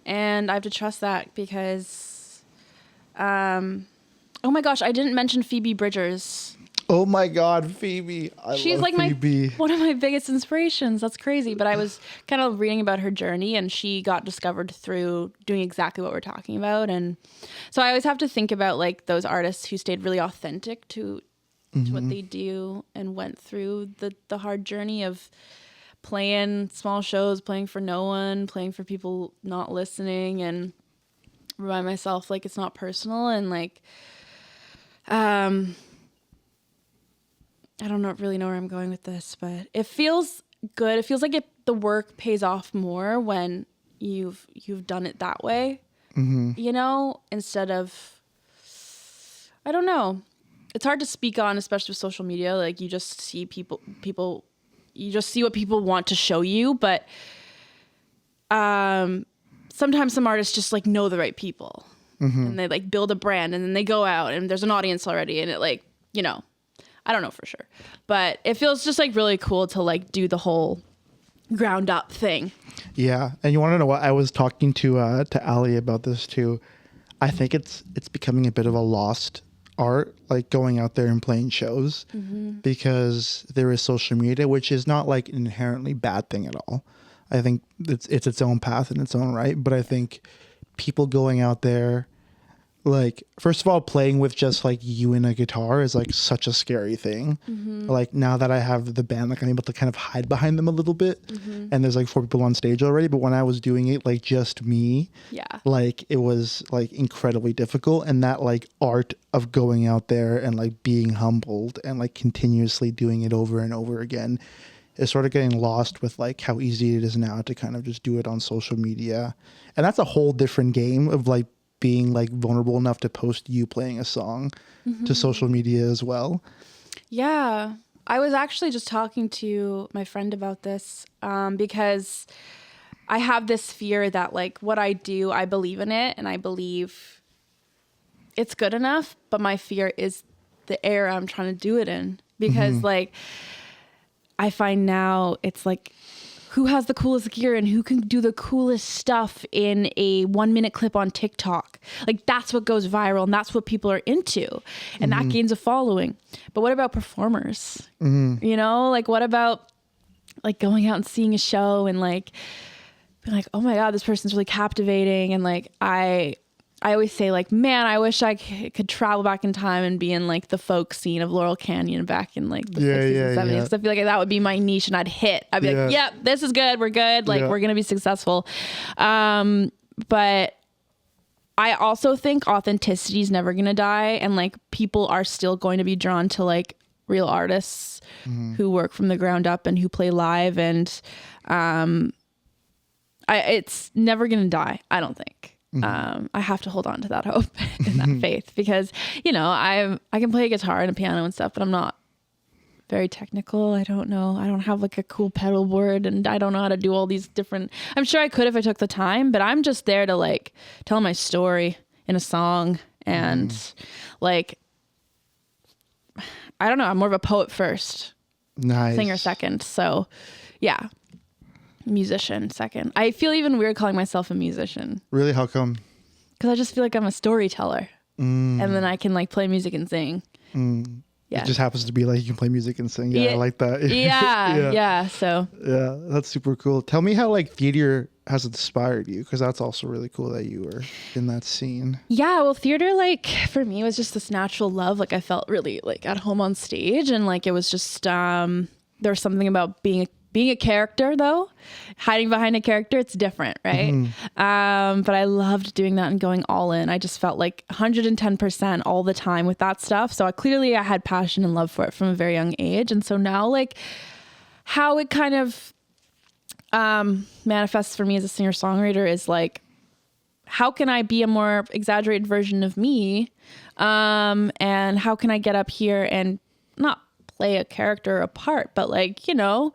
And I have to trust that because oh my gosh, I didn't mention Phoebe Bridgers. Oh my God, Phoebe. She's like Phoebe. One of my biggest inspirations. That's crazy. But I was kind of reading about her journey, and she got discovered through doing exactly what we're talking about. And so I always have to think about like those artists who stayed really authentic to what they do and went through the hard journey of playing small shows, playing for no one, playing for people not listening, and remind myself like it's not personal. And like I don't really know where I'm going with this, but it feels good. It feels like the work pays off more when you've done it that way, you know, instead of, I don't know. It's hard to speak on, especially with social media. Like you just see people, you just see what people want to show you. But sometimes some artists just like know the right people and they like build a brand, and then they go out and there's an audience already, and it like, you know, I don't know for sure, but it feels just like really cool to like do the whole ground up thing. Yeah. And you want to know what? I was talking to Ali about this too. I think it's becoming a bit of a lost art, like going out there and playing shows, because there is social media, which is not like an inherently bad thing at all. I think it's its own path in its own right. But I think people going out there like, first of all, playing with just like you and a guitar is like such a scary thing. Like, now that I have the band, like I'm able to kind of hide behind them a little bit, and there's like 4 people on stage already. But when I was doing it like just me, like it was like incredibly difficult. And that like art of going out there and like being humbled and like continuously doing it over and over again is sort of getting lost with like how easy it is now to kind of just do it on social media. And that's a whole different game of like being like vulnerable enough to post you playing a song to social media as well. Yeah. I was actually just talking to my friend about this because I have this fear that like what I do, I believe in it and I believe it's good enough, but my fear is the era I'm trying to do it in because like I find now it's like who has the coolest gear and who can do the coolest stuff in a 1-minute clip on TikTok. Like that's what goes viral and that's what people are into and that gains a following. But what about performers? You know, like what about like going out and seeing a show and like being like, oh my God, this person's really captivating. And like, I always say like, man, I wish I could travel back in time and be in like the folk scene of Laurel Canyon back in like the 60s and 70s. Cause I feel like that would be my niche and I'd hit. I'd be like, yep, this is good. We're good. Like we're going to be successful. But I also think authenticity is never going to die. And like people are still going to be drawn to like real artists who work from the ground up and who play live. And it's never going to die. I don't think. I have to hold on to that hope and that faith because, you know, I can play a guitar and a piano and stuff, but I'm not very technical. I don't know. I don't have like a cool pedal board and I don't know how to do all these different, I'm sure I could if I took the time, but I'm just there to like tell my story in a song and like, I don't know. I'm more of a poet first, singer second. So yeah. Musician second. I feel even weird calling myself a musician. Really? How come? Because I just feel like I'm a storyteller. And then I can like play music and sing. Yeah. It just happens to be like you can play music and sing. Yeah, I like that. Yeah. So. Yeah, that's super cool. Tell me how like theater has inspired you, because that's also really cool that you were in that scene. Yeah, well, theater like for me was just this natural love. Like I felt really like at home on stage, and like it was just there was something about being a character though, hiding behind a character, it's different, right? But I loved doing that and going all in. I just felt like 110% all the time with that stuff. So I had passion and love for it from a very young age. And so now like how it kind of manifests for me as a singer-songwriter is like, how can I be a more exaggerated version of me? And how can I get up here and not play a character or a part, but like, you know,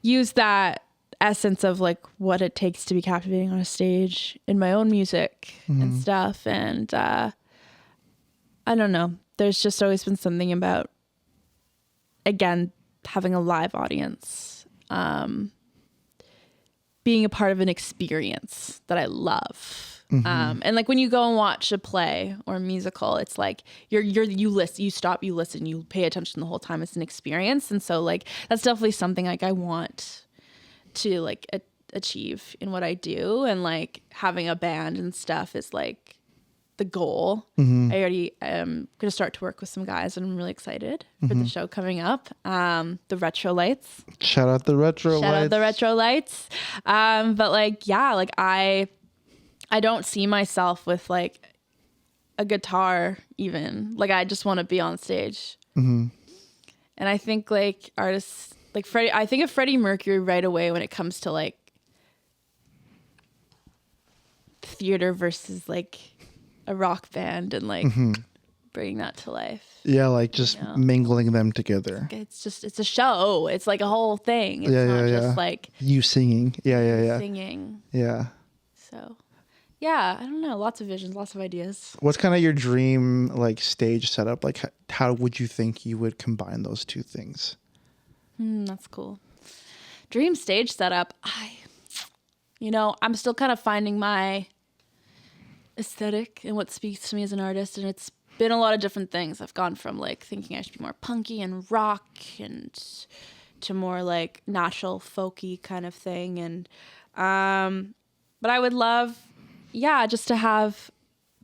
use that essence of like what it takes to be captivating on a stage in my own music and stuff. And I don't know. There's just always been something about, again, having a live audience, being a part of an experience that I love. And like when you go and watch a play or a musical, it's like you listen, you stop, you listen, you pay attention the whole time. It's an experience. And so like, that's definitely something like I want to like achieve in what I do. And like having a band and stuff is like the goal. I already am going to start to work with some guys and I'm really excited for the show coming up. The Retro Lights. Shout out the Retro Lights. But like, yeah, like I don't see myself with like a guitar even. Like I just want to be on stage. And I think like artists like I think of Freddie Mercury right away when it comes to like theater versus like a rock band and like bringing that to life. Yeah, like just mingling them together. It's a show. It's like a whole thing. It's not just like you singing. Singing. Yeah. So yeah, I don't know. Lots of visions, lots of ideas. What's kind of your dream like stage setup? Like how would you think you would combine those two things? That's cool. Dream stage setup. I'm still kind of finding my aesthetic and what speaks to me as an artist. And it's been a lot of different things. I've gone from like thinking I should be more punky and rock and to more like natural folky kind of thing. And, but I would love, just to have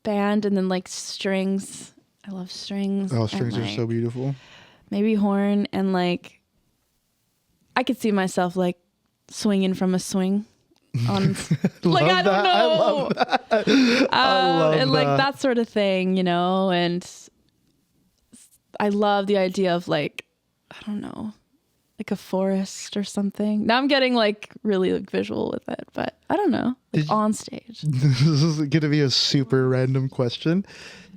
band, and then like strings. I love strings. Oh, strings and, are so beautiful. Maybe horn, and like I could see myself like swinging from a swing on like I don't know. I love that. And like that sort of thing, you know, and I love the idea of like, I don't know, like a forest or something. Now I'm getting like really like visual with it, but I don't know, like on stage. This is going to be a super random question.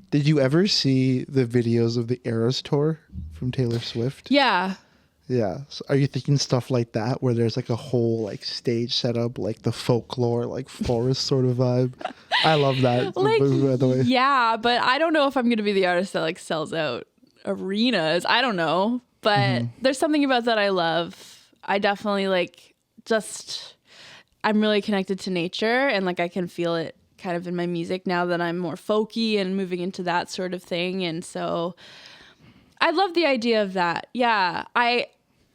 Did you ever see the videos of the Eras tour from Taylor Swift? Yeah. Yeah. So are you thinking stuff like that where there's like a whole like stage setup, like the folklore, like forest sort of vibe? I love that. Like, by the way. yeah, but I don't know if I'm going to be the artist that like sells out arenas. I don't know, but there's something about that I love. I definitely like I'm really connected to nature, and like I can feel it kind of in my music now that I'm more folky and moving into that sort of thing. And so I love the idea of that. Yeah.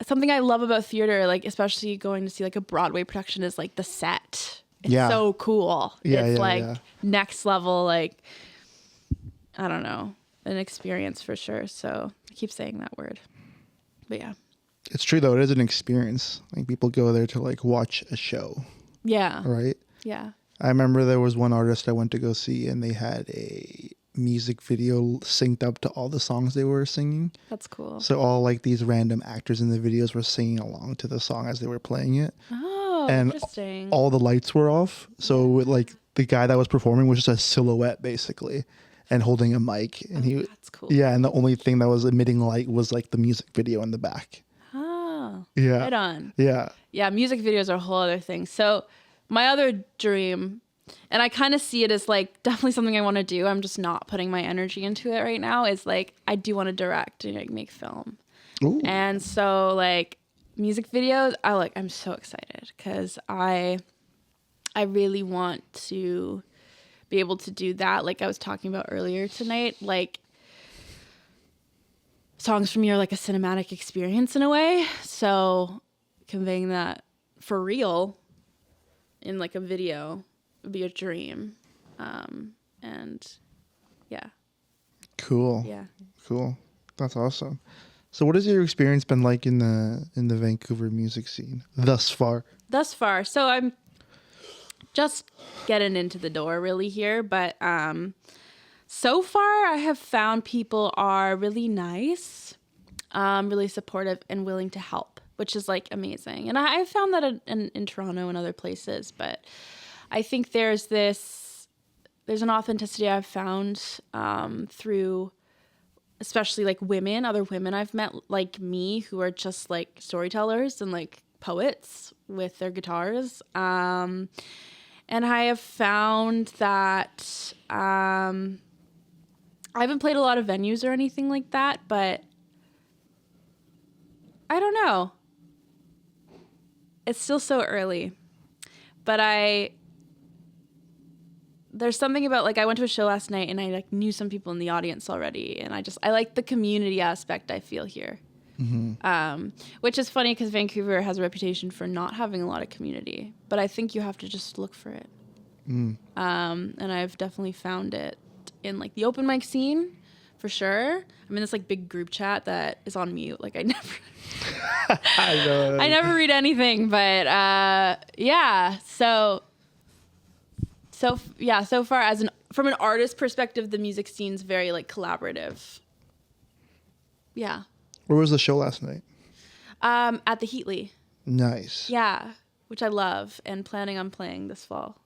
Something I love about theater, like especially going to see like a Broadway production, is like the set. It's so cool. It's next level, like, I don't know, an experience for sure. So I keep saying that word, but yeah. It's true though. It is an experience. Like people go there to like watch a show. Yeah. Right. Yeah. I remember there was one artist I went to go see, and they had a music video synced up to all the songs they were singing. That's cool. So all like these random actors in the videos were singing along to the song as they were playing it. Oh, and interesting. All the lights were off. So like the guy that was performing was just a silhouette basically and holding a mic. And that's cool. Yeah. And the only thing that was emitting light was like the music video in the back. Oh, yeah. Right on. Yeah. Yeah. Music videos are a whole other thing. So my other dream, and I kind of see it as like definitely something I want to do, I'm just not putting my energy into it right now, is like I do want to direct and like make film. Ooh. And so like music videos, I'm so excited because I really want to be able to do that, like I was talking about earlier tonight. Like songs for me are like a cinematic experience in a way, so conveying that for real in like a video would be a dream. And yeah. Cool. Yeah. Cool. That's awesome. So what has your experience been like in the Vancouver music scene thus far? So I'm just getting into the door really here, but so far I have found people are really nice, really supportive and willing to help, which is like amazing. And I found that in Toronto and other places, but I think there's an authenticity I've found through especially like other women I've met like me, who are just like storytellers and like poets with their guitars. And I have found that I haven't played a lot of venues or anything like that, but I don't know. It's still so early, but there's something about like I went to a show last night and I like knew some people in the audience already, and I like the community aspect I feel here. Which is funny because Vancouver has a reputation for not having a lot of community, but I think you have to just look for it. And I've definitely found it in like the open mic scene for sure. I'm in this like big group chat that is on mute. Like I never, I never read anything, but yeah. So far from an artist perspective, the music scene's very like collaborative. Yeah. Where was the show last night? At the Heatley. Nice. Yeah, which I love and planning on playing this fall.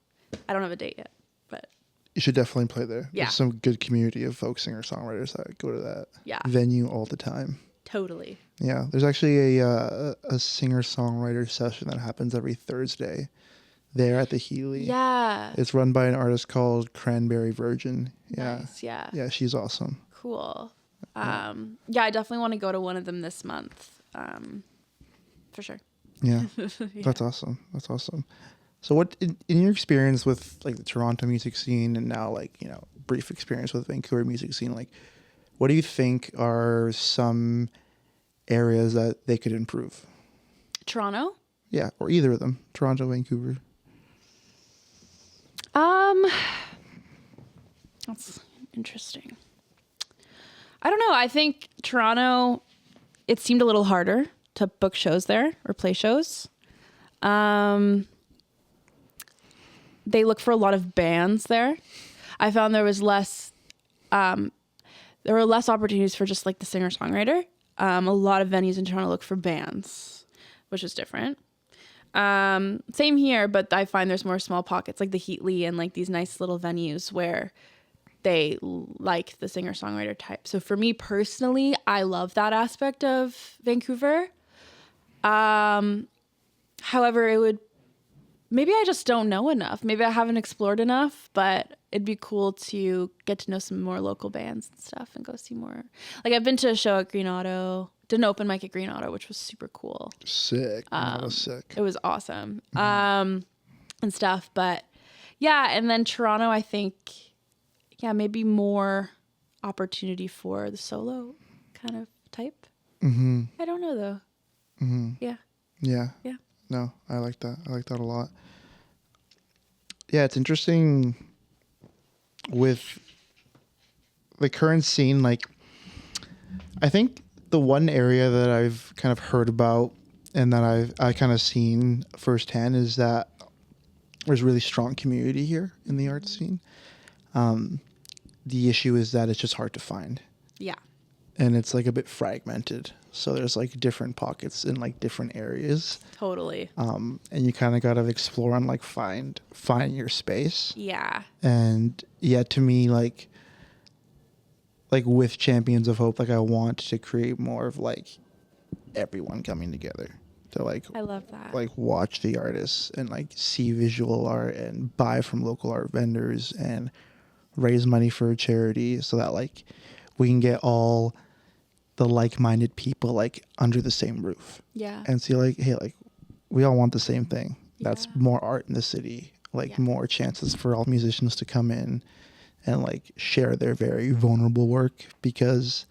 I don't have a date yet, but you should definitely play there. Yeah. There's some good community of folk singer-songwriters that go to that venue all the time. Totally. Yeah, there's actually a singer-songwriter session that happens every Thursday there at the Healy. Yeah. It's run by an artist called Cranberry Virgin. Yeah. Nice, yeah. Yeah, she's awesome. Cool. Yeah, I definitely want to go to one of them this month. For sure. Yeah. Yeah. That's awesome. That's awesome. So what, in your experience with like the Toronto music scene and now like, you know, brief experience with Vancouver music scene, like what do you think are some areas that they could improve? Toronto? Yeah, or either of them. Toronto, Vancouver. That's interesting. I don't know. I think Toronto, it seemed a little harder to book shows there or play shows. They look for a lot of bands there. I found there was less, there were less opportunities for just like the singer-songwriter. A lot of venues in Toronto look for bands, which is different. Same here, but I find there's more small pockets like the Heatley and like these nice little venues where they like the singer-songwriter type. So for me personally, I love that aspect of Vancouver. However, maybe I just don't know enough. Maybe I haven't explored enough, but it'd be cool to get to know some more local bands and stuff and go see more. Like I've been to a show at Green Auto, did an open mic at Green Auto, which was super cool. Sick. That was sick. It was awesome. And stuff. But yeah, and then Toronto, I think, yeah, maybe more opportunity for the solo kind of type. I don't know though. Yeah. Yeah. Yeah. No, I like that. I like that a lot. Yeah, it's interesting with the current scene. Like, I think the one area that I've kind of heard about and that I kind of seen firsthand is that there's really strong community here in the art scene. The issue is that it's just hard to find. Yeah. And it's like a bit fragmented. So there's like different pockets in like different areas. Totally. And you kind of got to explore and like find your space. Yeah. And yeah, to me, like with Champions of Hope, like I want to create more of like everyone coming together to like, I love that. like watch the artists and like see visual art and buy from local art vendors and raise money for a charity so that like we can get all the like-minded people like under the same roof. Yeah. And see like, hey, like we all want the same thing. That's Yeah. more art in the city, like more chances for all musicians to come in and like share their very vulnerable work, because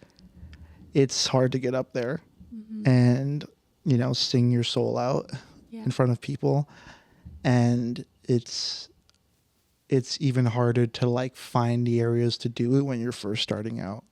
it's hard to get up there and, you know, sing your soul out in front of people. And it's even harder to like find the areas to do it when you're first starting out.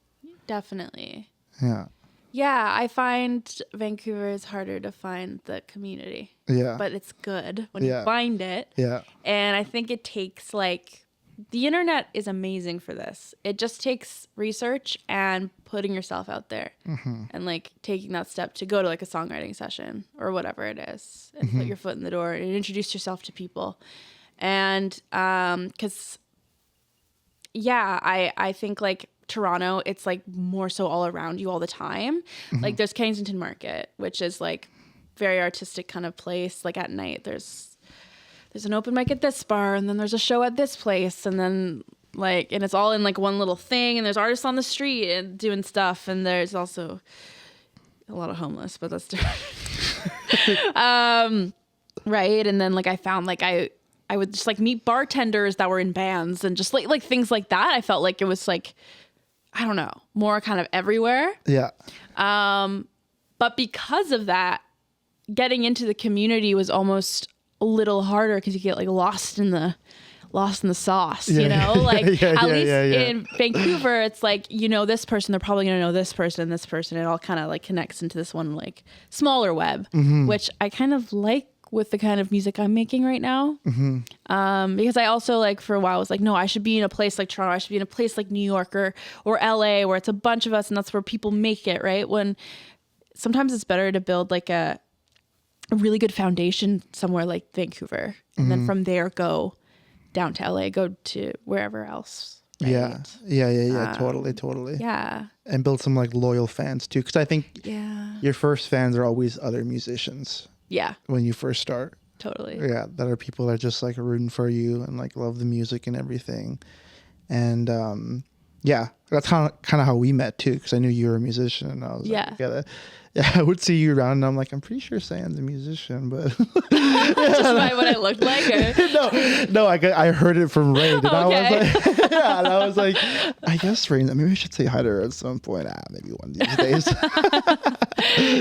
Definitely. Yeah. Yeah, I find Vancouver is harder to find the community. Yeah. But it's good when you find it. Yeah. And I think it takes like, the internet is amazing for this. It just takes research and putting yourself out there and like taking that step to go to like a songwriting session or whatever it is and put your foot in the door and introduce yourself to people. And because, yeah, I think like Toronto, it's like more so all around you all the time. Like there's Kensington Market, which is like very artistic kind of place. Like at night, there's an open mic at this bar, and then there's a show at this place, and then like, and it's all in like one little thing, and there's artists on the street and doing stuff, and there's also a lot of homeless, but that's different. Right. And then like I found like I would just like meet bartenders that were in bands and just like things like that. I felt like it was like, I don't know, more kind of everywhere. Yeah. But because of that, getting into the community was almost a little harder because you get like lost in the sauce, you know, like at least in Vancouver, it's like, you know, this person, they're probably going to know this person and this person. It all kind of like connects into this one, like smaller web, which I kind of like with the kind of music I'm making right now. Because I also like for a while was like, no, I should be in a place like Toronto. I should be in a place like New York or LA where it's a bunch of us and that's where people make it. Right. When sometimes it's better to build like a really good foundation somewhere like Vancouver. And then from there, go down to LA, go to wherever else. Right? Yeah. Totally. Yeah. And build some like loyal fans too. Cause I think your first fans are always other musicians. Yeah. When you first start. Totally. Yeah. That are people that are just like rooting for you and like love the music and everything. And, yeah, That's kind of how we met too, because I knew you were a musician, and I was Yeah. like, yeah, I would see you around, and I'm like, I'm pretty sure Cian's a musician, but Just by what I looked like? Or? no, I heard it from Rain, and I was Okay. like, yeah, and I was like, I guess Rain, maybe I should say hi to her at some point. Maybe one of these days.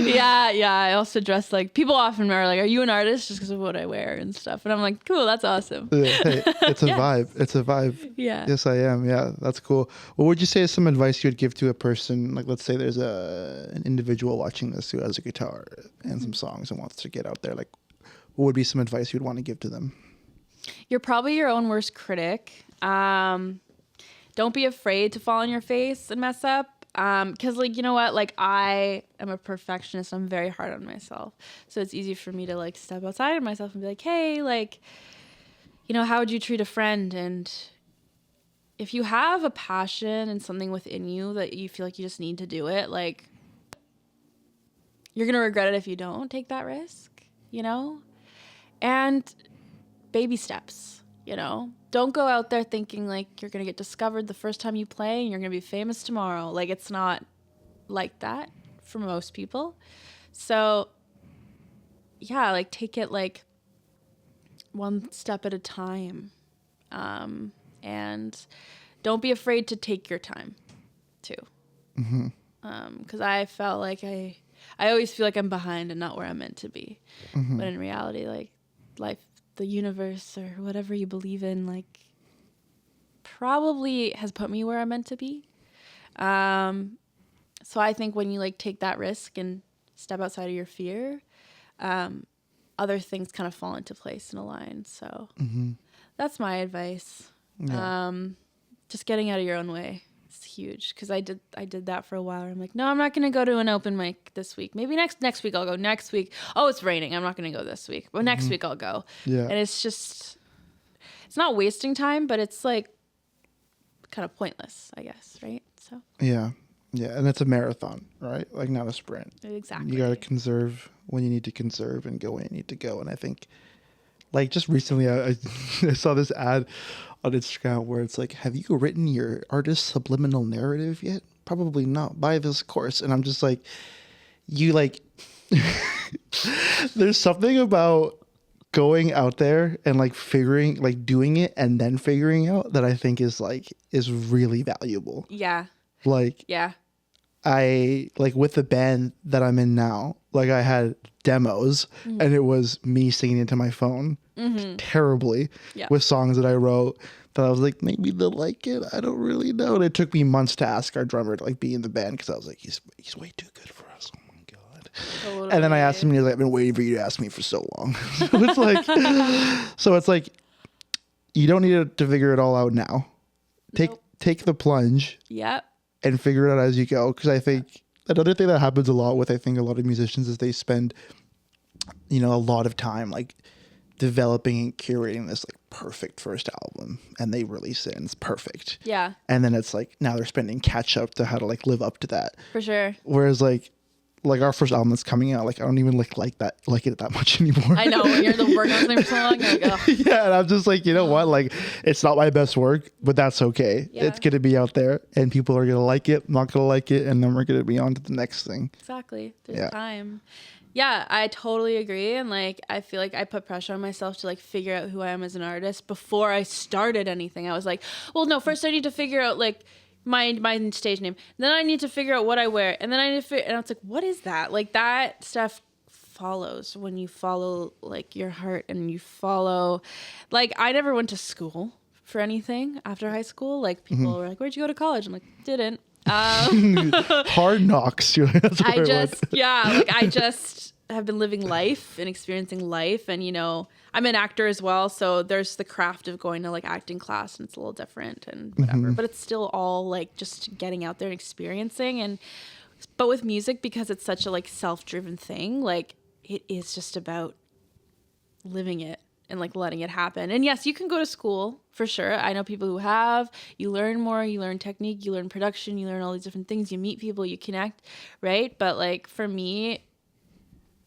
Yeah. I also dress like, people often are like, are you an artist? Just because of what I wear and stuff. And I'm like, cool, that's awesome. Hey, it's a Yeah. vibe. It's a vibe. Yeah. Yes, I am. Yeah, that's cool. What would you say is some advice you would give to a person? Like, let's say there's an individual watching this who has a guitar and some songs and wants to get out there. Like, what would be some advice you'd want to give to them? You're probably your own worst critic. Don't be afraid to fall on your face and mess up. Cause like, you know what, like I am a perfectionist. I'm very hard on myself. So it's easy for me to like step outside of myself and be like, hey, like, you know, how would you treat a friend? And if you have a passion and something within you that you feel like you just need to do it, like you're going to regret it if you don't take that risk, you know? And baby steps, you know? Don't go out there thinking like you're going to get discovered the first time you play and you're going to be famous tomorrow. Like it's not like that for most people. So yeah, like take it like one step at a time. And don't be afraid to take your time too. Mm-hmm. 'Cause I felt like I always feel like I'm behind and not where I'm meant to be. Mm-hmm. But in reality, like life, the universe or whatever you believe in, like probably has put me where I'm meant to be. So I think when you like take that risk and step outside of your fear, other things kind of fall into place and align. So that's my advice. Yeah. Just getting out of your own way is huge. Cause I did that for a while. I'm like, no, I'm not going to go to an open mic this week. Maybe next week I'll go. Next week. Oh, it's raining. I'm not going to go this week, but next week I'll go. Yeah. And it's just, it's not wasting time, but it's like kind of pointless, I guess. Right. So Yeah. Yeah. And it's a marathon, right? Like not a sprint. exactly. You got to conserve when you need to conserve and go when you need to go. And I think like just recently I saw this ad on Instagram where it's like, have you written your artist subliminal narrative yet? Probably not. Buy this course. And I'm just like, you like, there's something about going out there and like figuring, like doing it and then figuring out that I think is really valuable. Yeah. Like, Yeah. I like with the band that I'm in now, like I had demos and it was me singing into my phone terribly with songs that I wrote that I was like, maybe they'll like it. I don't really know. And it took me months to ask our drummer to like be in the band because I was like, he's way too good for us. Oh my God. Totally. And then I asked him and he was like, I've been waiting for you to ask me for so long. So it's like, you don't need to figure it all out now. Take the plunge. Yep. And figure it out as you go. Because I think another thing that happens a lot with, I think, a lot of musicians is they spend, a lot of time like developing and curating this like perfect first album and they release it and it's perfect. Yeah. And then it's like now they're spending catch up to how to like live up to that. For sure. Whereas like our first album that's coming out, like I don't even like it that much anymore. I know when you're the working on something for so long, you're like, oh. Yeah, and I'm just like, you know what? Like, it's not my best work, but that's okay. Yeah. It's gonna be out there, and people are gonna like it, not gonna like it, and then we're gonna be on to the next thing. Exactly. There's Yeah. time. Yeah, I totally agree. And like, I feel like I put pressure on myself to like figure out who I am as an artist before I started anything. I was like, well, no, first I need to figure out like my stage name. Then I need to figure out what I wear. And then I need to and I was like, what is that? Like that stuff follows when you follow like your heart and you follow, like I never went to school for anything after high school. Like people were like, where'd you go to college? I'm like, didn't. Hard knocks. That's where I just have been living life and experiencing life. And, I'm an actor as well. So there's the craft of going to like acting class and it's a little different and whatever, but it's still all like just getting out there and experiencing. But with music, because it's such a like self-driven thing, like it is just about living it and like letting it happen. And yes, you can go to school for sure. I know people who have, you learn more, you learn technique, you learn production, you learn all these different things, you meet people, you connect, right? But like for me,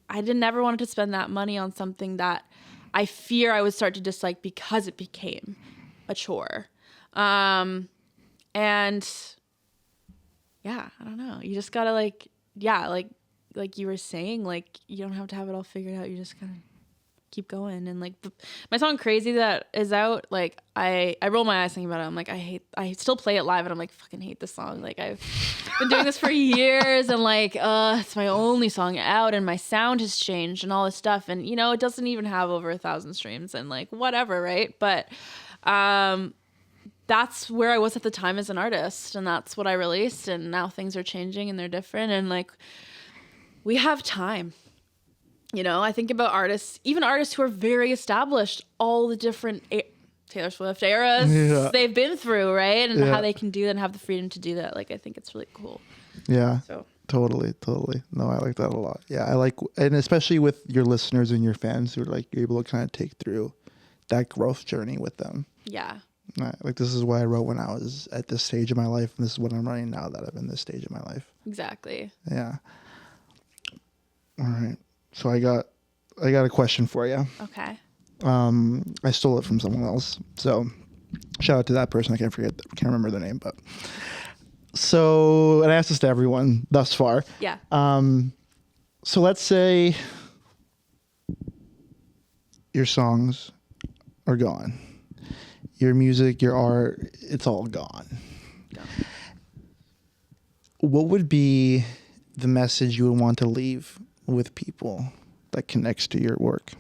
I never wanted to spend that money on something that I fear I would start to dislike because it became a chore. And yeah, I don't know. You just gotta like, yeah, like you were saying, like you don't have to have it all figured out. You just kind of keep going. And like my song Crazy that is out, like I roll my eyes thinking about it. I'm like, I still play it live and I'm like, fucking hate this song. Like I've been doing this for years and like, it's my only song out and my sound has changed and all this stuff. And you know, it doesn't even have over 1,000 streams and like whatever. Right. But, that's where I was at the time as an artist, and that's what I released. And now things are changing and they're different. And like, we have time. You know, I think about artists, even artists who are very established, all the different Taylor Swift eras they've been through, right? And how they can do that and have the freedom to do that. Like, I think it's really cool. Yeah. So Totally. No, I like that a lot. Yeah, I like, and especially with your listeners and your fans who are like, you're able to kind of take through that growth journey with them. yeah. Like, this is what I wrote when I was at this stage of my life, and this is what I'm writing now that I'm in this stage of my life. Exactly. Yeah. All right. So I got a question for you. Okay. I stole it from someone else. So shout out to that person. I can't remember their name, but so, and I asked this to everyone thus far. Yeah. So let's say your songs are gone. Your music, your art, it's all gone. What would be the message you would want to leave with people that connects to your work?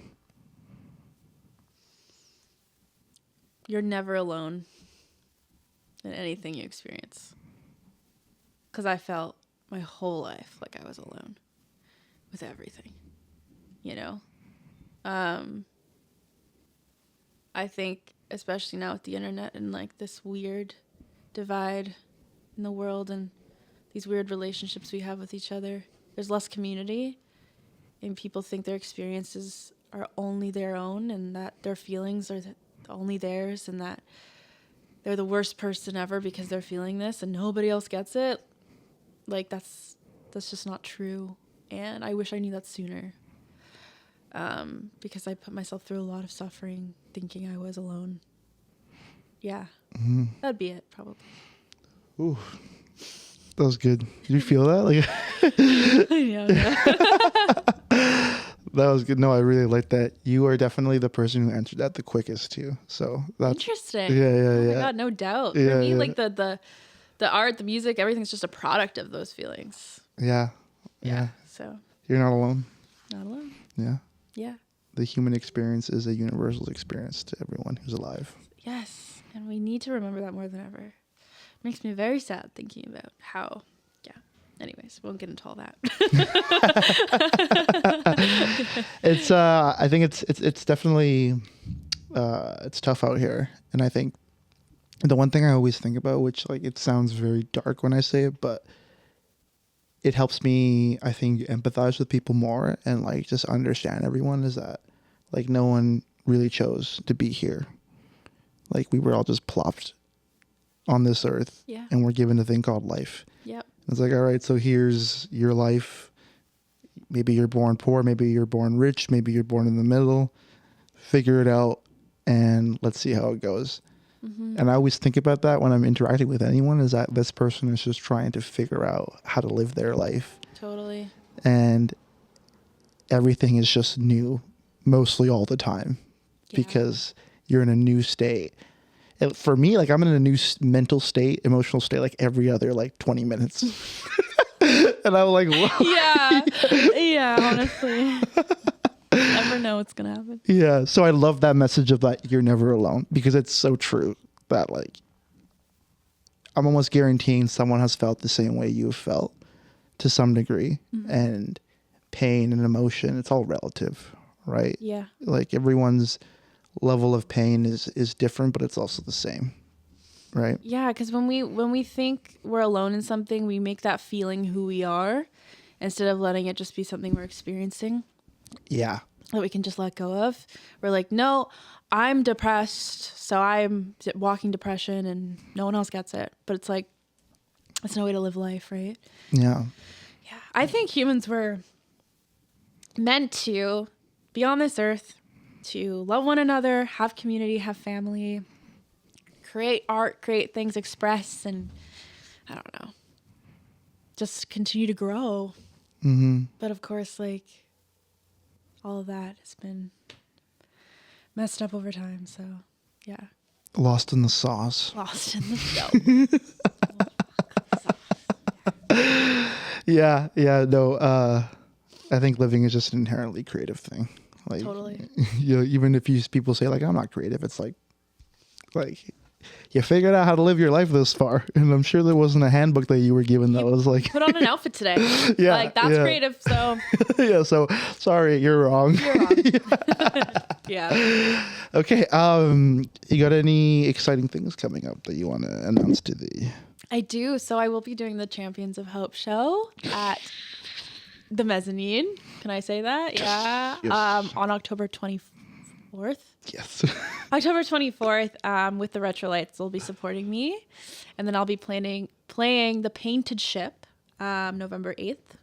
You're never alone in anything you experience. Because I felt my whole life like I was alone with everything, you know? I think, especially now with the internet and like this weird divide in the world and these weird relationships we have with each other, there's less community and people think their experiences are only their own and that their feelings are only theirs and that they're the worst person ever because they're feeling this and nobody else gets it. Like that's just not true. And I wish I knew that sooner. Because I put myself through a lot of suffering thinking I was alone. Yeah. Mm-hmm. That'd be it, probably. Ooh. That was good. Did you feel that? Like yeah. That was good. No, I really like that. You are definitely the person who answered that the quickest too. So that's interesting. Yeah. Oh my God, no doubt. For me, like the art, the music, everything's just a product of those feelings. Yeah. So you're not alone. Not alone. Yeah. Yeah. The human experience is a universal experience to everyone who's alive. Yes. And we need to remember that more than ever. It makes me very sad thinking about how, anyways, won't get into all that. It's, I think it's definitely, it's tough out here. And I think the one thing I always think about, which like, it sounds very dark when I say it, but it helps me, I think, empathize with people more and like just understand everyone, is that like no one really chose to be here. Like we were all just plopped on this earth and we're given a thing called life. Yep. It's like, all right, so here's your life. Maybe you're born poor, maybe you're born rich, maybe you're born in the middle. Figure it out and let's see how it goes. Mm-hmm. And I always think about that when I'm interacting with anyone, is that this person is just trying to figure out how to live their life. Totally. And everything is just new, mostly all the time, because you're in a new state. And for me, like I'm in a new mental state, emotional state, like every other like 20 minutes. And I'm like, whoa. Yeah, honestly. Never know what's gonna happen. Yeah, so I love that message of that you're never alone, because it's so true that like I'm almost guaranteeing someone has felt the same way you've felt to some degree. Mm-hmm. And pain and emotion, it's all relative, right? Yeah. Like everyone's level of pain is different, but it's also the same, right? Yeah, because when we think we're alone in something, we make that feeling who we are instead of letting it just be something we're experiencing. Yeah. That we can just let go of. We're like, no, I'm depressed, so I'm walking depression and no one else gets it. But it's like, that's no way to live life, right? Yeah. Yeah. I think humans were meant to be on this earth, to love one another, have community, have family, create art, create things, express, and I don't know. just continue to grow. Mm-hmm. But of course, like, all of that has been messed up over time. So, yeah. Lost in the sauce. Lost in the dough. Yeah. No, I think living is just an inherently creative thing. Like, Totally. You know, even if people say like, I'm not creative, it's like you figured out how to live your life this far. And I'm sure there wasn't a handbook that you were given that was like, Put on an outfit today. Yeah, Like, that's yeah. creative. So, yeah. So sorry, you're wrong. you're wrong. Yeah. Okay. You got any exciting things coming up that you want to announce to the... I do. So I will be doing the Champions of Hope show at the Mezzanine. Can I say that? Yeah. Yes. On October 24th. Yes. October 24th, with the Retrolights, they'll be supporting me. And then I'll be playing The Painted Ship, November 8th,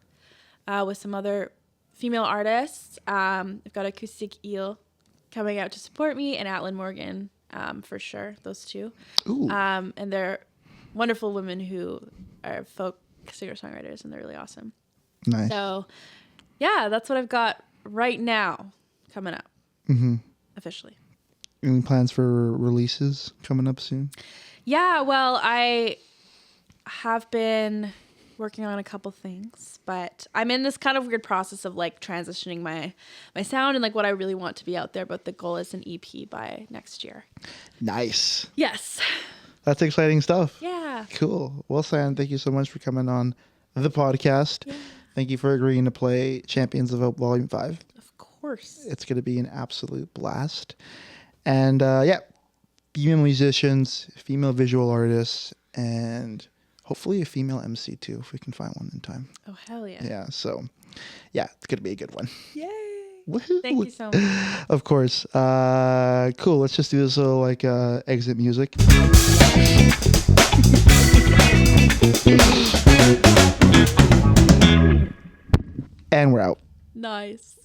with some other female artists. I've got Acoustic Eel coming out to support me, and Atlin Morgan, for sure, those two. Ooh. And they're wonderful women who are folk singer-songwriters, and they're really awesome. Nice. So, yeah, that's what I've got right now coming up. Mm-hmm. Officially. Any plans for releases coming up soon? Yeah, well, I have been working on a couple things, but I'm in this kind of weird process of like transitioning my sound and like what I really want to be out there, but the goal is an EP by next year. Nice. Yes. That's exciting stuff. Yeah. Cool. Well, Cian, thank you so much for coming on the podcast. Yeah. Thank you for agreeing to play Champions of Hope Vol.5. Of course. It's going to be an absolute blast. And yeah, female musicians, female visual artists, and hopefully a female MC too, if we can find one in time. Oh, hell yeah. Yeah, so yeah, it's going to be a good one. Yay. Woohoo. Thank you so much. Of course. Cool. Let's just do this little like exit music. And we're out. Nice.